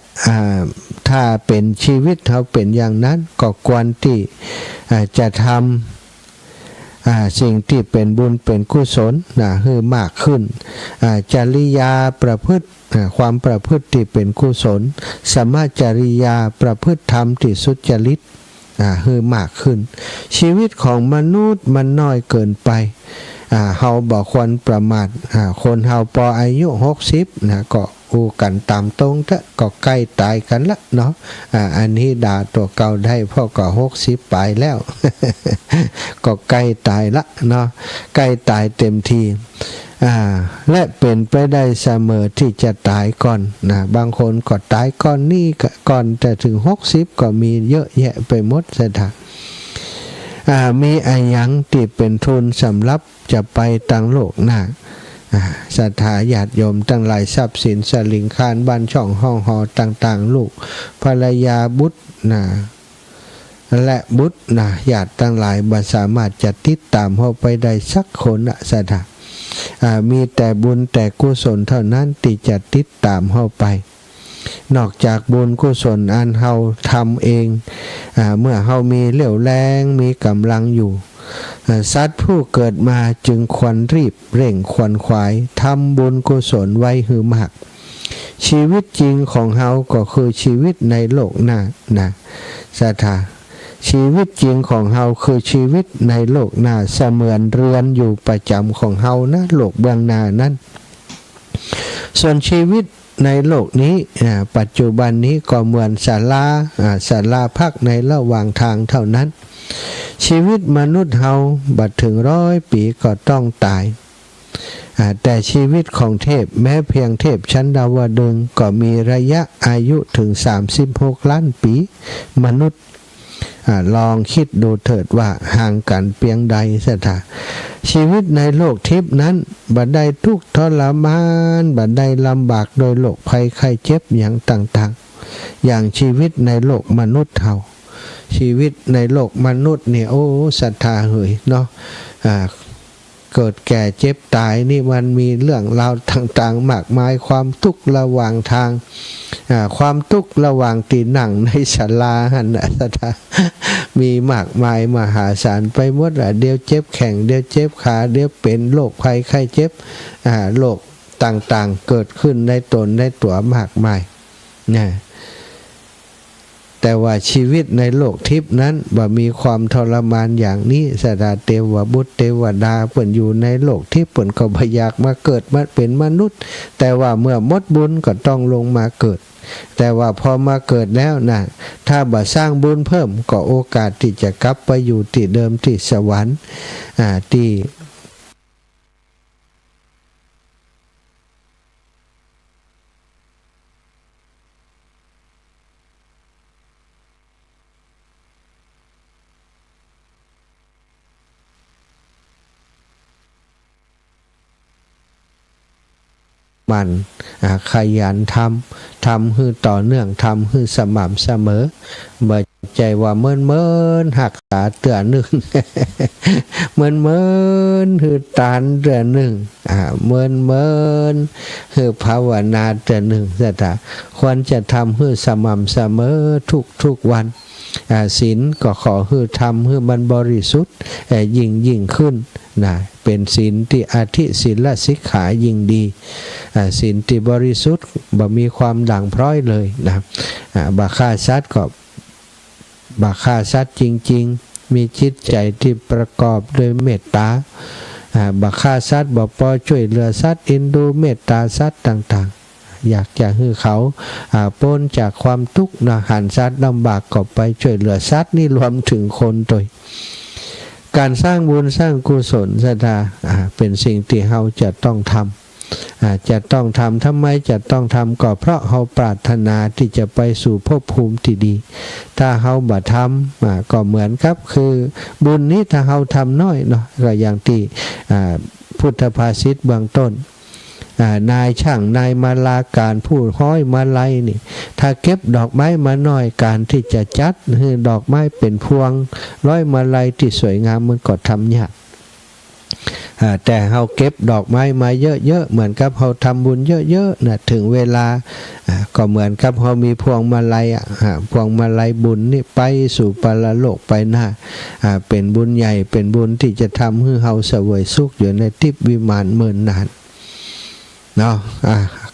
Speaker 1: ถ้าเป็นชีวิตเขาเป็นอย่างนั้นก็ควรที่จะทำสิ่งที่เป็นบุญเป็นกุศลให้มากขึ้นจริยาประพฤติความประพฤติที่เป็นกุศลสมาจริยาประพฤติธรรมที่สุจริตให้มากขึ้นชีวิตของมนุษย์มันน้อยเกินไปเฮาบ่ควรประมาทคนเฮาพออายุ60นะก็อูกันตามตรงก็ใกล้ตายกันละเนาะอันนี้ด่าตัวเก่าได้เพราะก็60 ไปแล้ว ก็ใกล้ตายละเนาะใกล้ตายเต็มทีและเป็นไปได้เสมอที่จะตายก่อนนะบางคนก็ตายก่อนนี่ก่อนจะถึง60ก็มีเยอะแยะไปหมดสถานมีอะไรยังที่เป็นทุนสำหรับจะไปต่างโลกหน้าศรัทธาญาติโยมทั้งหลายทรัพย์สินสลิงคานบ้านช่องห้องหอต่างๆลูกภรรยาบุตรและบุตรญาติทั้งหลายบ่สามารถจะติดตามเขาไปได้สักคนศรัทธามีแต่บุญแต่กุศลเท่านั้นที่จะติดตามเขาไปนอกจากบุญกุศลอันเฮาทำเองเมื่อเฮามีเรี่ยวแรงมีกำลังอยู่สัตว์ผู้เกิดมาจึงควรรีบเร่งขวนขวายทำบุญกุศลไว้ให้มากชีวิตจริงของเฮาก็คือชีวิตในโลกหน้าศรัทธาชีวิตจริงของเฮาคือชีวิตในโลกหน้าเสมือนเรือนอยู่ประจำของเฮานะโลกเบื้องหน้านั้นส่วนชีวิตในโลกนี้ปัจจุบันนี้ก็เหมือนศาลาพักในระหว่างทางเท่านั้นชีวิตมนุษย์เฮาบัดถึง100 ปีก็ต้องตาย แต่ชีวิตของเทพแม้เพียงเทพชั้นดาวดึงส์ก็มีระยะอายุถึง36 ล้านปีมนุษย์ลองคิดดูเถิดว่าห่างกันเพียงใดสถาชีวิตในโลกทิพย์นั้นบัดได้ทุกข์ทรมานบัดได้ลำบากโดยโรคภัยไข้เจ็บอย่างต่างๆอย่างชีวิตในโลกมนุษย์เฮาชีวิตในโลกมนุษย์เนี่ยโอ้ศรัทธาเฮยเนาะเกิดแก่เจ็บตายนี่มันมีเรื่องราวต่างๆมากมายความทุกข์ระหว่างทางความทุกข์ระหว่างตีนั่งในศาลาหันศรัทธามีมากมายมหาศาลไปหมดเดี๋ยวเจ็บแข้งเดี๋ยวเจ็บขาเดี๋ยวเป็นโรคภัยไข้เจ็บโรคต่างๆเกิดขึ้นในตนในตัวมากมายนะแต่ว่าชีวิตในโลกทิพย์นั้นบ่มีความทรมานอย่างนี้สดาเทวบุตรเทวดาเปิ่นอยู่ในโลกทิพย์เปิ่นก็บ่อยากมาเกิดมาเป็นมนุษย์แต่ว่าเมื่อหมดบุญก็ต้องลงมาเกิดแต่ว่าพอมาเกิดแล้วนะถ้าบ่สร้างบุญเพิ่มก็โอกาสที่จะกลับไปอยู่ที่เดิมที่สวรรค์ที่ มันขยันทำให้ต่อเนื่องทำให้สม่ำเสมอบ่ใจว่าเมินหักษาเตือนหนึ่ง เมินคือตานเตือนหนึ่งเมินคือภาวนาเตือนหนึ่งสัตว์ควรจะทำให้สม่ำเสมอทุกวันศีลก็ขอให้ทำให้มันบริสุทธิ์ยิ่งขึ้นนะเป็นศีลที่อธิศีลสิกขายิ่งดีศีลที่บริสุทธิ์บ่มีความด่างพร้อยเลยนะบ่ฆ่าสัตว์ก็บ่ฆ่าสัตว์จริงๆมีจิตใจที่ประกอบด้วยเมตตาบ่ฆ่าสัตว์บ่ปล่อยช่วยเหลือสัตว์เอ็นดูเมตตาสัตว์ต่างๆอยากจะให้เขาพ้นจากความทุกข์นะหันสัตว์ลำบากก็ไปช่วยเหลือสัตว์นี่รวมถึงคนด้วยการสร้างบุญสร้างกุศลศรัทธาเป็นสิ่งที่เราจะต้องทำทำไมจะต้องทำก็เพราะเราปรารถนาที่จะไปสู่ภพภูมิที่ดีถ้าเราบ่ทำก็เหมือนกับคือบุญนี้ถ้าเราทำน้อยเนาะก็อย่างที่พุทธภาษิตเบื้องต้นนายช่างนายมาลาการผู้ห้อยมาลัยนี่ถ้าเก็บดอกไม้มาน้อยการที่จะจัดให้ดอกไม้เป็นพวงร้อยมาลัยที่สวยงามมันก็ทำยากแต่เราเก็บดอกไม้มาเยอะๆเหมือนกับเราทำบุญเยอะๆนะถึงเวลาก็เหมือนกับเรามีพวงมาลัยพวงมาลัยบุญนี่ไปสู่ปรโลกไปหน้าเป็นบุญใหญ่เป็นบุญที่จะทำให้เราเสวยสุขอยู่ในทิพย์วิมานเมินนานเนาะ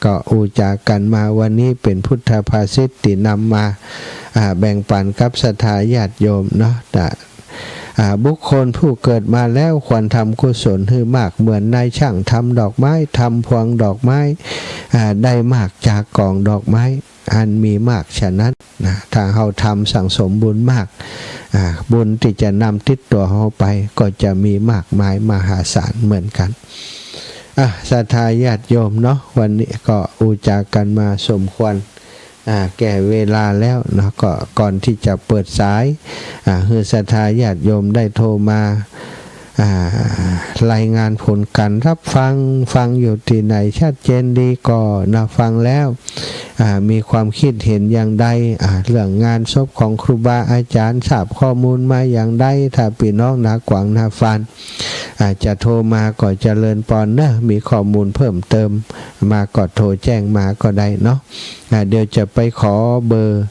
Speaker 1: ก็อุจากันมาวันนี้เป็นพุทธภาษิตที่นำมาแบ่งปันกับศรัทธาญาติโยมเนาะบุคคลผู้เกิดมาแล้วควรทำกุศลให้มากเหมือนนายช่างทำดอกไม้ทำพวงดอกไม้ได้มากจากกองดอกไม้อันมีมากฉะนั้นถ้าเราทำสั่งสมบุญมากบุญที่จะนำติดตัวเราไปก็จะมีมากมายมหาศาลเหมือนกันศรัทธาญาติโยมเนาะวันนี้ก็อุจากันมาสมควรแก่เวลาแล้วเนาะก็ก่อนที่จะเปิดสายให้ศรัทธาญาติโยมได้โทรมารายงานผลการรับฟังอยู่ที่ไหนชัดเจนดีก็นะฟังแล้วมีความคิดเห็นอย่างใดเรื่องงานศพของครูบาอาจารย์ทราบข้อมูลมาอย่างใดถ้าพี่น้องนากวางนาฟันจะโทรมาก็เจริญปอนนะมีข้อมูลเพิ่มเติมมาก็โทรแจ้งมาก็ได้เนาะเดี๋ยวจะไปขอเบอร์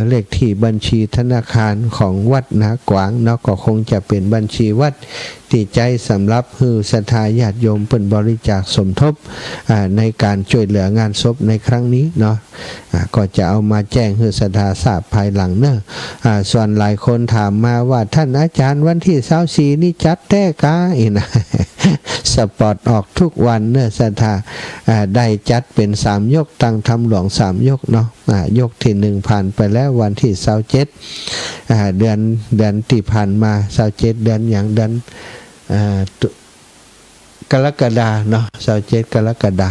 Speaker 1: เลขที่บัญชีธนาคารของวัดนากวางเนาะก็คงจะเป็นบัญชีวัดที่ใจสำหรับฮือศรัทธาญาติโยมเป็นบริจาคสมทบในการช่วยเหลืองานศพในครั้งนี้เนาะก็จะเอามาแจ้งฮือศรัทธาทราบภายหลังเนอะส่วนหลายคนถามมาว่าท่านอาจารย์วันที่24นี่จัดแท้กาอีนะ สปอร์ตออกทุกวันเนอะศรัทธาได้จัดเป็น3ยกตั้งทำหลวง3ยกเนาะยกที่1ผ่านไปแล้ววันที่27เดือนที่ผ่านมา27เดือนอย่างเดือน กรกฎาเนาะ27กรกฎา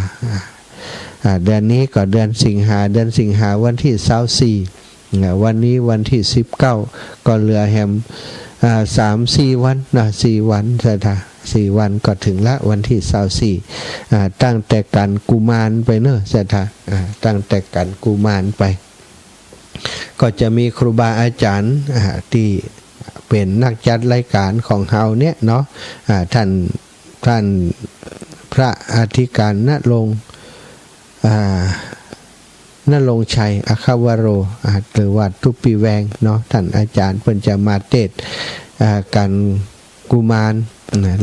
Speaker 1: เดือนนี้ก็เดือนสิงหาวันที่24วันนี้วันที่19ก็เหลือแฮม3-4 วันนะ4 วันใช่ท่า4 วันก็ถึงละวันที่24ตั้งแต่กันกุมารไปเนอะใช่ท่าตั้งแต่กันกุมารไปก็จะมีครูบาอาจารย์ที่เป็นนักจัดรายการของเฮาเนี่ยเนาะท่านพระอธิการณรงค์ชัยอัควโรหรือว่าทุปีแวงเนาะท่านอาจารย์เพิ่นจะมาเทศกันกุมาร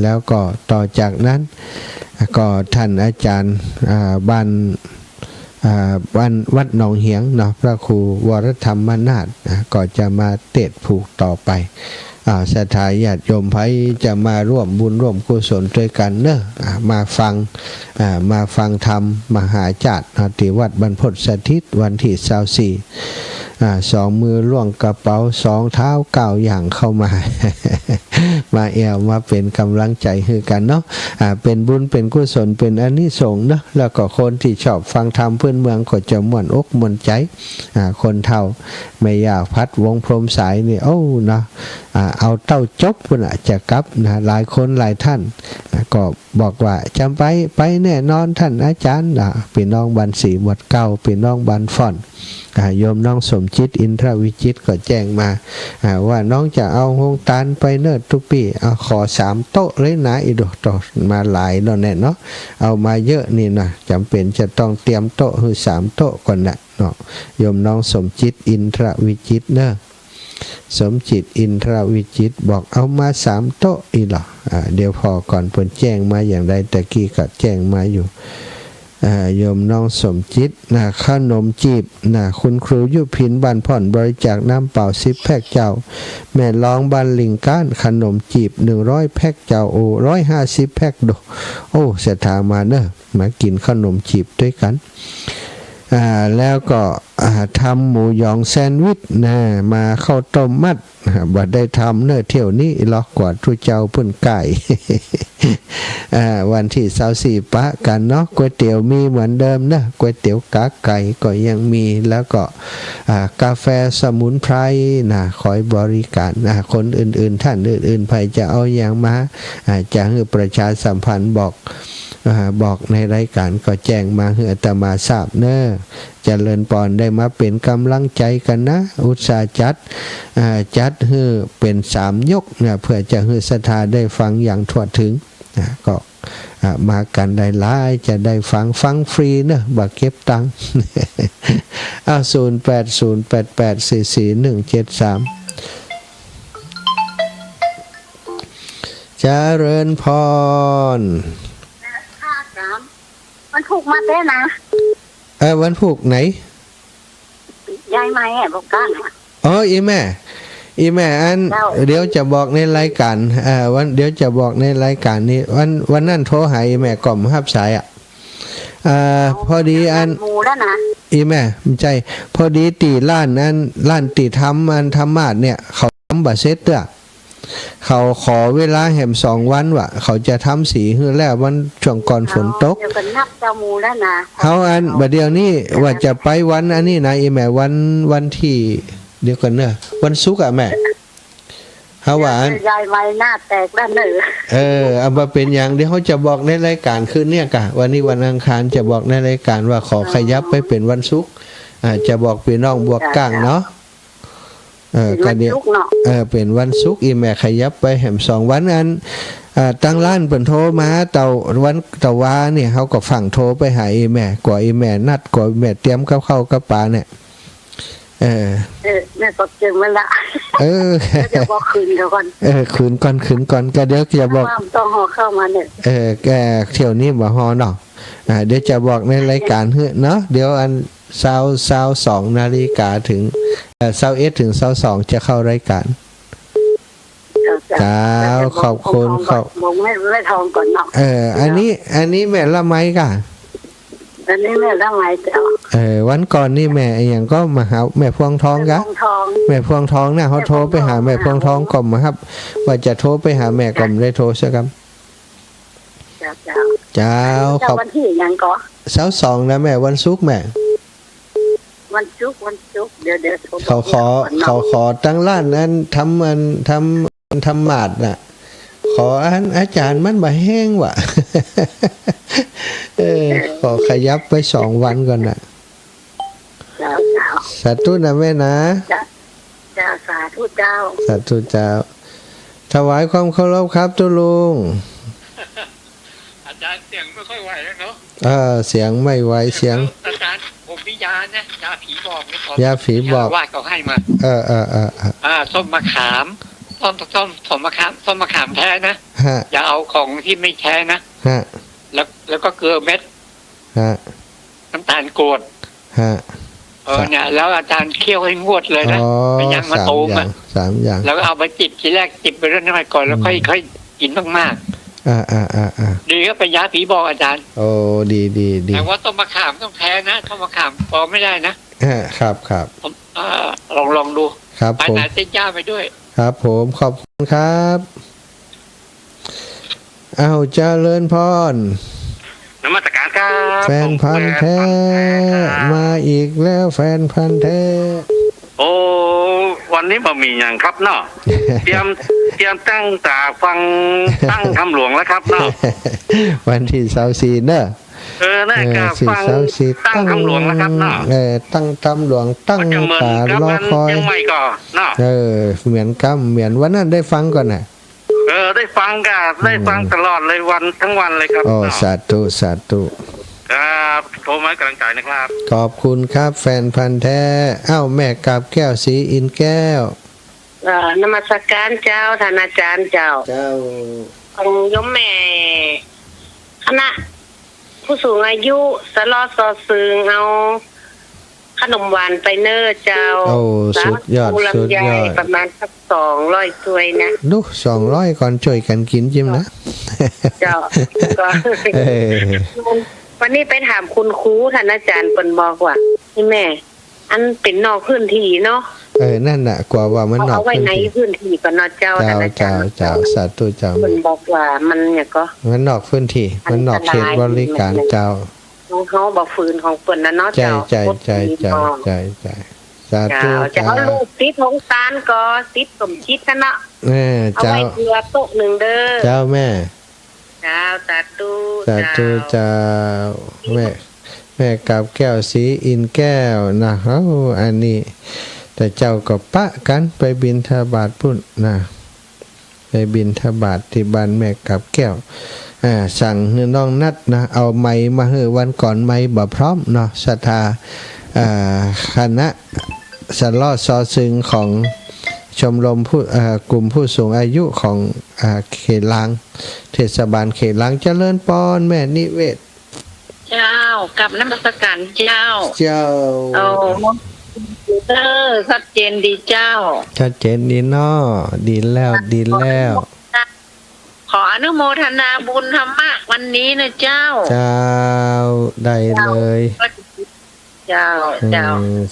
Speaker 1: แล้วก็ต่อจากนั้นก็ท่านอาจารย์บ้านวัดหนองเหียงเนาะพระครูวรธรรมนาถก็จะมาเทศผูกต่อไปศรัทธาญาติโยมไผจะมาร่วมบุญร่วมกุศลด้วยกันเนอะมาฟังธรรมมหาจารย์ที่วัดบรรพตสถิตวันที่24 2 มือล่วงกระเป๋า2 เท้าก้าวอย่างเข้ามา มาแอวมาเป็นกำลังใจให้กันเนาะเป็นบุญเป็นกุศลเป็นอานิสงส์เนาะแล้วก็คนที่ชอบฟังธรรมพื้นเมืองก็จะม่วนอกม่วนใจคนเฒ่าไม่อยากพัดวงพรมสายนี่โอ้เนาะเอาเต้าจบพุ่นจะกลับนะหลายคนหลายท่านก็บอกว่าจำไปแน่นอนท่านอาจารย์พี่น้องบันสีหมดเก้าพี่น้องบันฟ่อนโยมน้องสมจิตอินทรวิจิตก็แจ้งมาว่าน้องจะเอาโฮงตาลไปเนิดทุกปีขอ3 โต๊ะเลยนะอีดอกต่อมาหลายเนาะแน่เนาะเอามาเยอะนี่นะจำเป็นจะต้องเตรียมโต๊ะคือ3 โต๊ะก่อนนะเนาะโยมน้องสมจิตอินทรวิจิตเนอะสมจิตอินทรวิจิตบอกเอามา3 โต๊ะอีหรอเดี๋ยวพอก่อนเพิ่นแจ้งมาอย่างใดตะกี้ก็แจ้งมาอยู่โยมน้องสมจิตขนมจีบคุณครูยุพินบ้านผ่อนบริจาคน้ำเปล่า10 แพ็คเจ้าแม่ร้องบ้านลิงก้านขนมจีบ100 แพ็คเจ้า150 แพ็คโอ้เสถามาเนอะมากินขนมจีบด้วยกันแล้วก็ทำหมูหยองแซนด์วิชมาข้าวต้มมัดบัดได้ทำเนื้อเที่ยวนี้ล็อกกว่าทุเจ้าพุ่นไก่ วันที่24ปะกันเนาะก๋วยเตี๋ยวมีเหมือนเดิมนะก๋วยเตี๋ยวกาไก่ก็ยังมีแล้วก็กาแฟสมุนไพรคอยบริการคนอื่นๆท่านอื่นๆใครจะเอาอย่างมาจะให้ประชาสัมพันธ์บอกในรายการก็แจ้งมาให้อาตมาทราบเนอะเจริญพรได้มาเป็นกำลังใจกันนะอุตสาห์จัดให้เป็น3 ยกเพื่อจะให้ศรัทธาได้ฟังอย่างทั่วถึงก็มากันได้หลายจะได้ฟังฟรีเนอะบักเก็บตังค์ 0808844173เจริญพร
Speaker 2: มันถูกมาได้นะ
Speaker 1: วันผูกไหน
Speaker 2: ยายไม่บอกกัน
Speaker 1: อีแม่อันเดี๋ยวจะบอกในรายการเดี๋ยวจะบอกในรายการนี้วันนั้นโทรหาแม่กล่อมรับสายพอดีอัน
Speaker 2: หมูแล้วนะ
Speaker 1: แม่ไม่ใช่พอดีตีร้านตีทำธรรมาสเนี่ยเขาทำบะเซ็ตเด้อเขาขอเวลาแหม2 วันว่ะเขาจะทำสีให้แล้ววันช่วงก่อนฝนตก
Speaker 2: เดี๋ยวกันนับเจ้าหมูแล้วนะ
Speaker 1: เขาบัดเดียวนี้ว่าจะไปวันอันนี้นะแม่วันที่เดี๋ยวกันเนอะวันศุกร์แม่เขาว่
Speaker 2: ายายไม้หน้าแตกแล้วเนอะ
Speaker 1: เอามาเป็นอย่างเดี๋ยวเขาจะบอกในรายการคืนเนี่ยกะวันนี้วันอังคารจะบอกในรายการว่าขอขยับไปเป็นวันศุกร์จะบอกพี่น้องบวกก้างเนาะ
Speaker 2: กันเดียว
Speaker 1: เป็นวันศุกร์แม่ขยับไปแหม2 วันอันตั้งร้านเปิ่นโทรมาเต่าวันเต่าวาเนี่ยเขาก็ฝั่งโทรไปหาแม่กว่าแม่นัดกว่าแม่เตรียมกับข้าวกับปลาเนี่ย
Speaker 2: แม่ก็เจอมันละเดี๋ยวบอกคืนเดี๋ยวก่อน
Speaker 1: คืนก่อนก็เดี๋ยวจะบอก
Speaker 2: ต้องห่อเข้ามาเนี่ย
Speaker 1: แกเที่ยวนี้บ่ห่อเนาะเดี๋ยวจะบอกในรายการเนาะเดี๋ยวอัน22 นาฬิกาถึง21 ถึง 22จะเข้ารายการครับขอบคุณครับ
Speaker 2: ผมไม่ทองก่อนเนาะ
Speaker 1: อันนี้แม่ละไม้ก่ะ
Speaker 2: อันนี้แม่ละไม้เจ้า
Speaker 1: วันก่อนนี่แม่อย่างก็มาหาแม่พวงทองกะแม่พวงทองน่ะเขาโทรไปหาแม่พวงทองก่อมมาครับว่าจะโทรไปหาแม่ก่อมได้โทรสักคำ
Speaker 2: เจ้า
Speaker 1: เจ้าข
Speaker 2: เจ้า
Speaker 1: อบ
Speaker 2: วันที่ยังก็
Speaker 1: เสาร์สองนะแม่วันศุกร์แม่
Speaker 2: วันจุกเดี๋ยวโทร
Speaker 1: เขาขอตั้งร้านนั้นทำหมาดน่ะ ขออาจารย์มันมาแห้งว่ะ ขอขยับไป2 วันก่อนน่ะ
Speaker 2: เจ้า
Speaker 1: สาธุนะแม่นะ
Speaker 2: เจ้าสาธุเจ้า
Speaker 1: สาธุเจ้าถวายความเคารพครับตุลุง
Speaker 3: อาจารย์เสียงไม่ค่อยไหวแล้วเนาะ
Speaker 1: เสียงไม่ไหวเสียง
Speaker 3: อาจารย์ผมพิยานะยาผีบอกนะ
Speaker 1: ยาผีบอก
Speaker 3: วาดเขาให้มา ส้มมะขามส้มมะขามแท้นะ
Speaker 1: ฮะ
Speaker 3: อย่าเอาของที่ไม่แท้นะ
Speaker 1: ฮะ
Speaker 3: แล้วก็เกลือเม็ด
Speaker 1: ฮะ
Speaker 3: น้ำตาลกรวด
Speaker 1: ฮะ
Speaker 3: เนี่ยแล้วอาจารย์เคี่ยวให้งวดเลยนะเป็นยังมะตูมอ่ะ
Speaker 1: 3 อย่าง
Speaker 3: แล้วก็เอาไปจิบทีแรกจิบไปเรื่อยๆก่อนแล้วค่อยกินมากๆดีก็เป็นยาผีบอกอาจารย์
Speaker 1: โอ้ดี
Speaker 3: แต่ว่าต้มมะขามต้องแท้นะต้มมะขามปลอมไม่ได้นะครับ
Speaker 1: ผม
Speaker 3: ลองดู
Speaker 1: ครับ
Speaker 3: ไป
Speaker 1: ผม
Speaker 3: ไหนติดย่าไปด้วย
Speaker 1: ครับผมขอบคุณครับเอาเจริญพร
Speaker 3: นมัสการครับ
Speaker 1: แฟนพันธุ์แท้มาอีกแล้วแฟนพันธุ์แท้
Speaker 4: โอ้วันนี้บ่มีอย่างครับเนาะ เตรียมตั้งตาฟังตั้งคำหลวงแล้วครับเนาะ
Speaker 1: วันที่24เนอะ
Speaker 4: น่าจะฟังตั้งคำหลวงแล้วครับเนาะ
Speaker 1: ตั้งคำหลวงตั้ง
Speaker 4: จะเหมือน
Speaker 1: ตา
Speaker 4: กับ
Speaker 1: รอ
Speaker 4: มัน
Speaker 1: คอย
Speaker 4: ยังไม่ก่อนเนาะ
Speaker 1: เหมือนวันนั้นได้ฟังก่อนน่ะ
Speaker 4: ได้ฟังตลอดเลยวันทั้งวันเลยครับ
Speaker 1: โอ้สาธุ
Speaker 4: ครับโทรมากำลังใจนะครับ
Speaker 1: ขอบคุณครับแฟนพันธุ์แท้แม่กาบแก้วสีอินแก้วน
Speaker 2: มัสการเจ้าท่านอาจารย์เจ้า ของยมแม่คณะผู้สูงอายุสลอซอซึงเอาขนมหวานไปเนอเจ้า
Speaker 1: โอ้สุดยอด
Speaker 2: ประมาณสัก200ถ้วยนะ
Speaker 1: ดู200ก่อนช่วยกันกินจิ้มนะ
Speaker 2: เจ้าก็วันนี้ไปถามคุณครูท่านอาจารย์เปิ้นบอกว่านี่แม่ อันเป็นนอกพื้นที่เนาะ
Speaker 1: นั่นน่ะกว่ามันนอก
Speaker 2: เอาไว้ในพื้นที่ก็เนาะเจ้าท่านอาจารย์
Speaker 1: เจ้าสาธุเจ้า
Speaker 2: เพิ่นบอกว่ามันเนี่ยก็
Speaker 1: มันนอกพื้นที่มันนอกเขตบริการเจ้า
Speaker 2: ของเฮาบ่ฝืนของเปิ้นนะเนาะเจ้า
Speaker 1: ใจสาธุ
Speaker 2: เจ้าลูกติดของตาลก็ติดสมชิดกันเนาะเอาไว้เกลือโต๊ะนึงเด้อ
Speaker 1: เจ้าแม่
Speaker 2: เจ้าสาธุ
Speaker 1: เจ้าแม่กับแก้วสีอินแก้วนะอันนี้แต่เจ้าก็ปะกันไปบิณฑบาตพุ่นนะไปบิณฑบาตที่บ้านแม่กับแก้วสั่งน้องนัดนะเอาไม้มาให้วันก่อนไม้บ่พร้อมเนาะศรัทธาคณะสลอซอซึงของชมรมกลุ่มผู้สูงอายุของเขตลางเทศบาลเขตลางเจริญปอนแม่นิเวศ
Speaker 2: เจ้ากับนมัสการเจ้าชัดเจนดีเจ้า
Speaker 1: ชัดเจนดีเนาะดีแล้ว
Speaker 2: ขออนุโมทนาบุญธรรมะวันนี้นะเจ้า
Speaker 1: ได้เลย
Speaker 2: เจ้า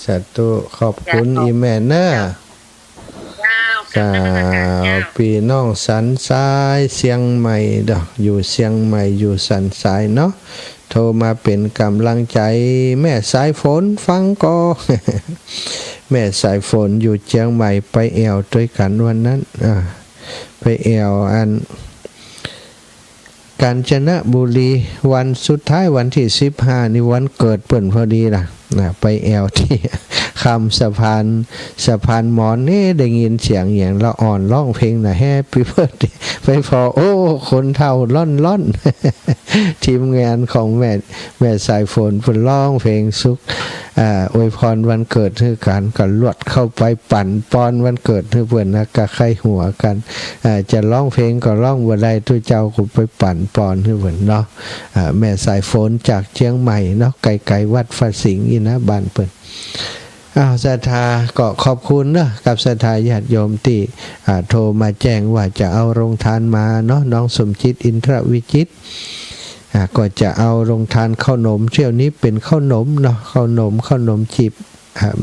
Speaker 1: สาธุขอบคุณอีแม่เนอพี่น้องสันทรายเชียงใหม่อยู่เชียงใหม่อยู่สันทรายเนาะโทรมาเป็นกำลังใจแม่สายฝนฟังก็ แม่สายฝนอยู่เชียงใหม่ไปแอวด้วยกันวันนั้นไปแอวกาญจนบุรีวันสุดท้ายวันที่15นี่วันเกิดเปิ่นพอดีล่ะไปแอวที่คำสะพานหมอนนี่ได้ยินเสียงอย่างละอ่อนร้องเพลงนะแฮปปี้เบิร์ธไปพอโอ้คนเท่าล่อนทีมงานของแม่สายฝนเพิ่นร้องเพลงสุขอวยพรวันเกิดให้กันก็ลวดเข้าไปปั่นปอนวันเกิดให้เพิ่นนะก็ไข้หัวกันจะร้องเพลงก็ร้องบ่ได้ทุกเจ้าก็ไปปั่นปอนให้เพิ่นเนาะแม่สายฝนจากเชียงใหม่เนาะไกลๆวัดฟ้าสิงห์อีนะบ้านเพิ่นศรัทธาก็ขอบคุณเนาะกับศรัทธาญาติโยมที่โทรมาแจ้งว่าจะเอาโรงทานมาเนาะน้องสมจิตอินทรวิจิตรก็จะเอาโรงทานข้าวหนมเที่ยวนี้เป็นข้าวหนมเนาะข้าวหนมจีบ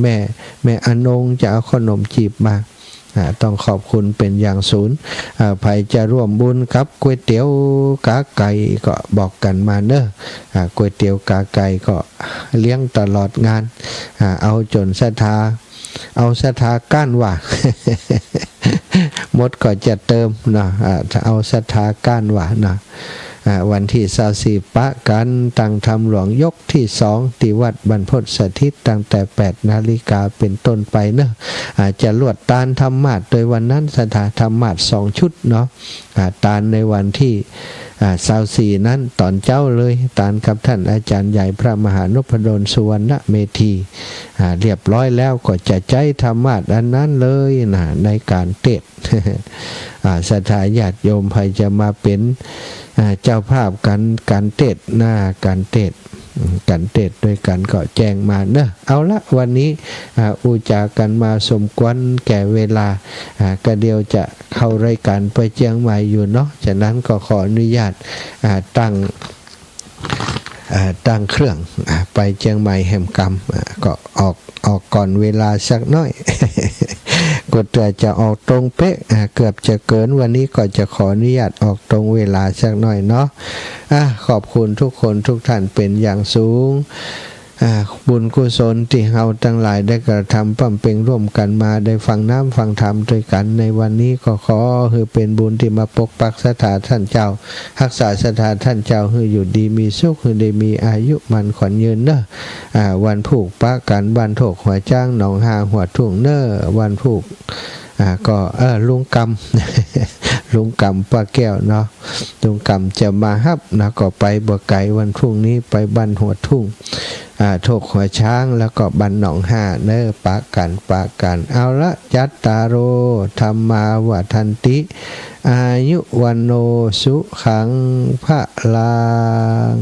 Speaker 1: แม่อนงจะเอาขนมจีบมา ต้องขอบคุณเป็นอย่างสูงใครจะร่วมบุญกับก๋วยเตี๋ยวกาไก่ก็บอกกันมาเนอะก๋วยเตี๋ยวกาไก่ก็เลี้ยงตลอดงานเอาจนศรัทธาเอาศรัทธาก้านว่า มดก็จะเติมนะเอาศรัทธาก้านว่านะวันที่24ปะกันตั้งธรรมหลวงยกที่2ที่วัดบรรพตสถิตตั้งแต่8 นาฬิกาเป็นต้นไปเนอะจะลวดตาลธรรมาสโดยวันนั้นสถาธรรมาส2 ชุดเนาะตาลในวันที่24นั้นตอนเจ้าเลยตาลกับท่านอาจารย์ใหญ่พระมหานพดลสุวรรณเมธีเรียบร้อยแล้วก็จะใจธรรมาสอันนั้นเลยนะในการเทศ สถาญาติโยมใครจะมาเป็นเจ้าภาพการเทศหน้าการเทศด้วยกันก็แจ้งมาเนอะเอาละวันนี้อุจากันมาสมควรแก่เวลาก็เดียวจะเข้ารายการไปเชียงใหม่อยู่เนาะฉะนั้นก็ขออนุญาตตั้งเครื่องไปเชียงใหม่แห่มกำก็ออกก่อนเวลาสักน้อย ก็จะออกตรงเป๊ะเกือบจะเกินวันนี้ก็จะขออนุญาตออกตรงเวลาสักหน่อยเนาะขอบคุณทุกคนทุกท่านเป็นอย่างสูงบุญกุศลที่เราทั้งหลายได้กระทำปั้มเพ็งร่วมกันมาได้ฟังน้ำฟังธรรมด้วยกันในวันนี้ก็ขอคือเป็นบุญที่มาปกปักสถานท่านเจ้ารักษาสถานท่านเจ้าคืออยู่ดีมีสุขคือได้มีอายุมันขวัญยืนเนอะวันผูกปะกันวันโถกหัวจ้างหนองหาหัวทุ่งเนอะวันผูกก็ลุงกำ ลุงกำป้าแก้วเนาะลุงกำจะมาฮับนะก็ไปบ่ไกลวันพรุ่งนี้ไปบ้านหัวทุ่งโถกหัวช้างแล้วก็บ้านหนองห้าเนอปะกันเอาละจัตตารโอธรรมาวทันติอายุวันโนสุขังพะลัง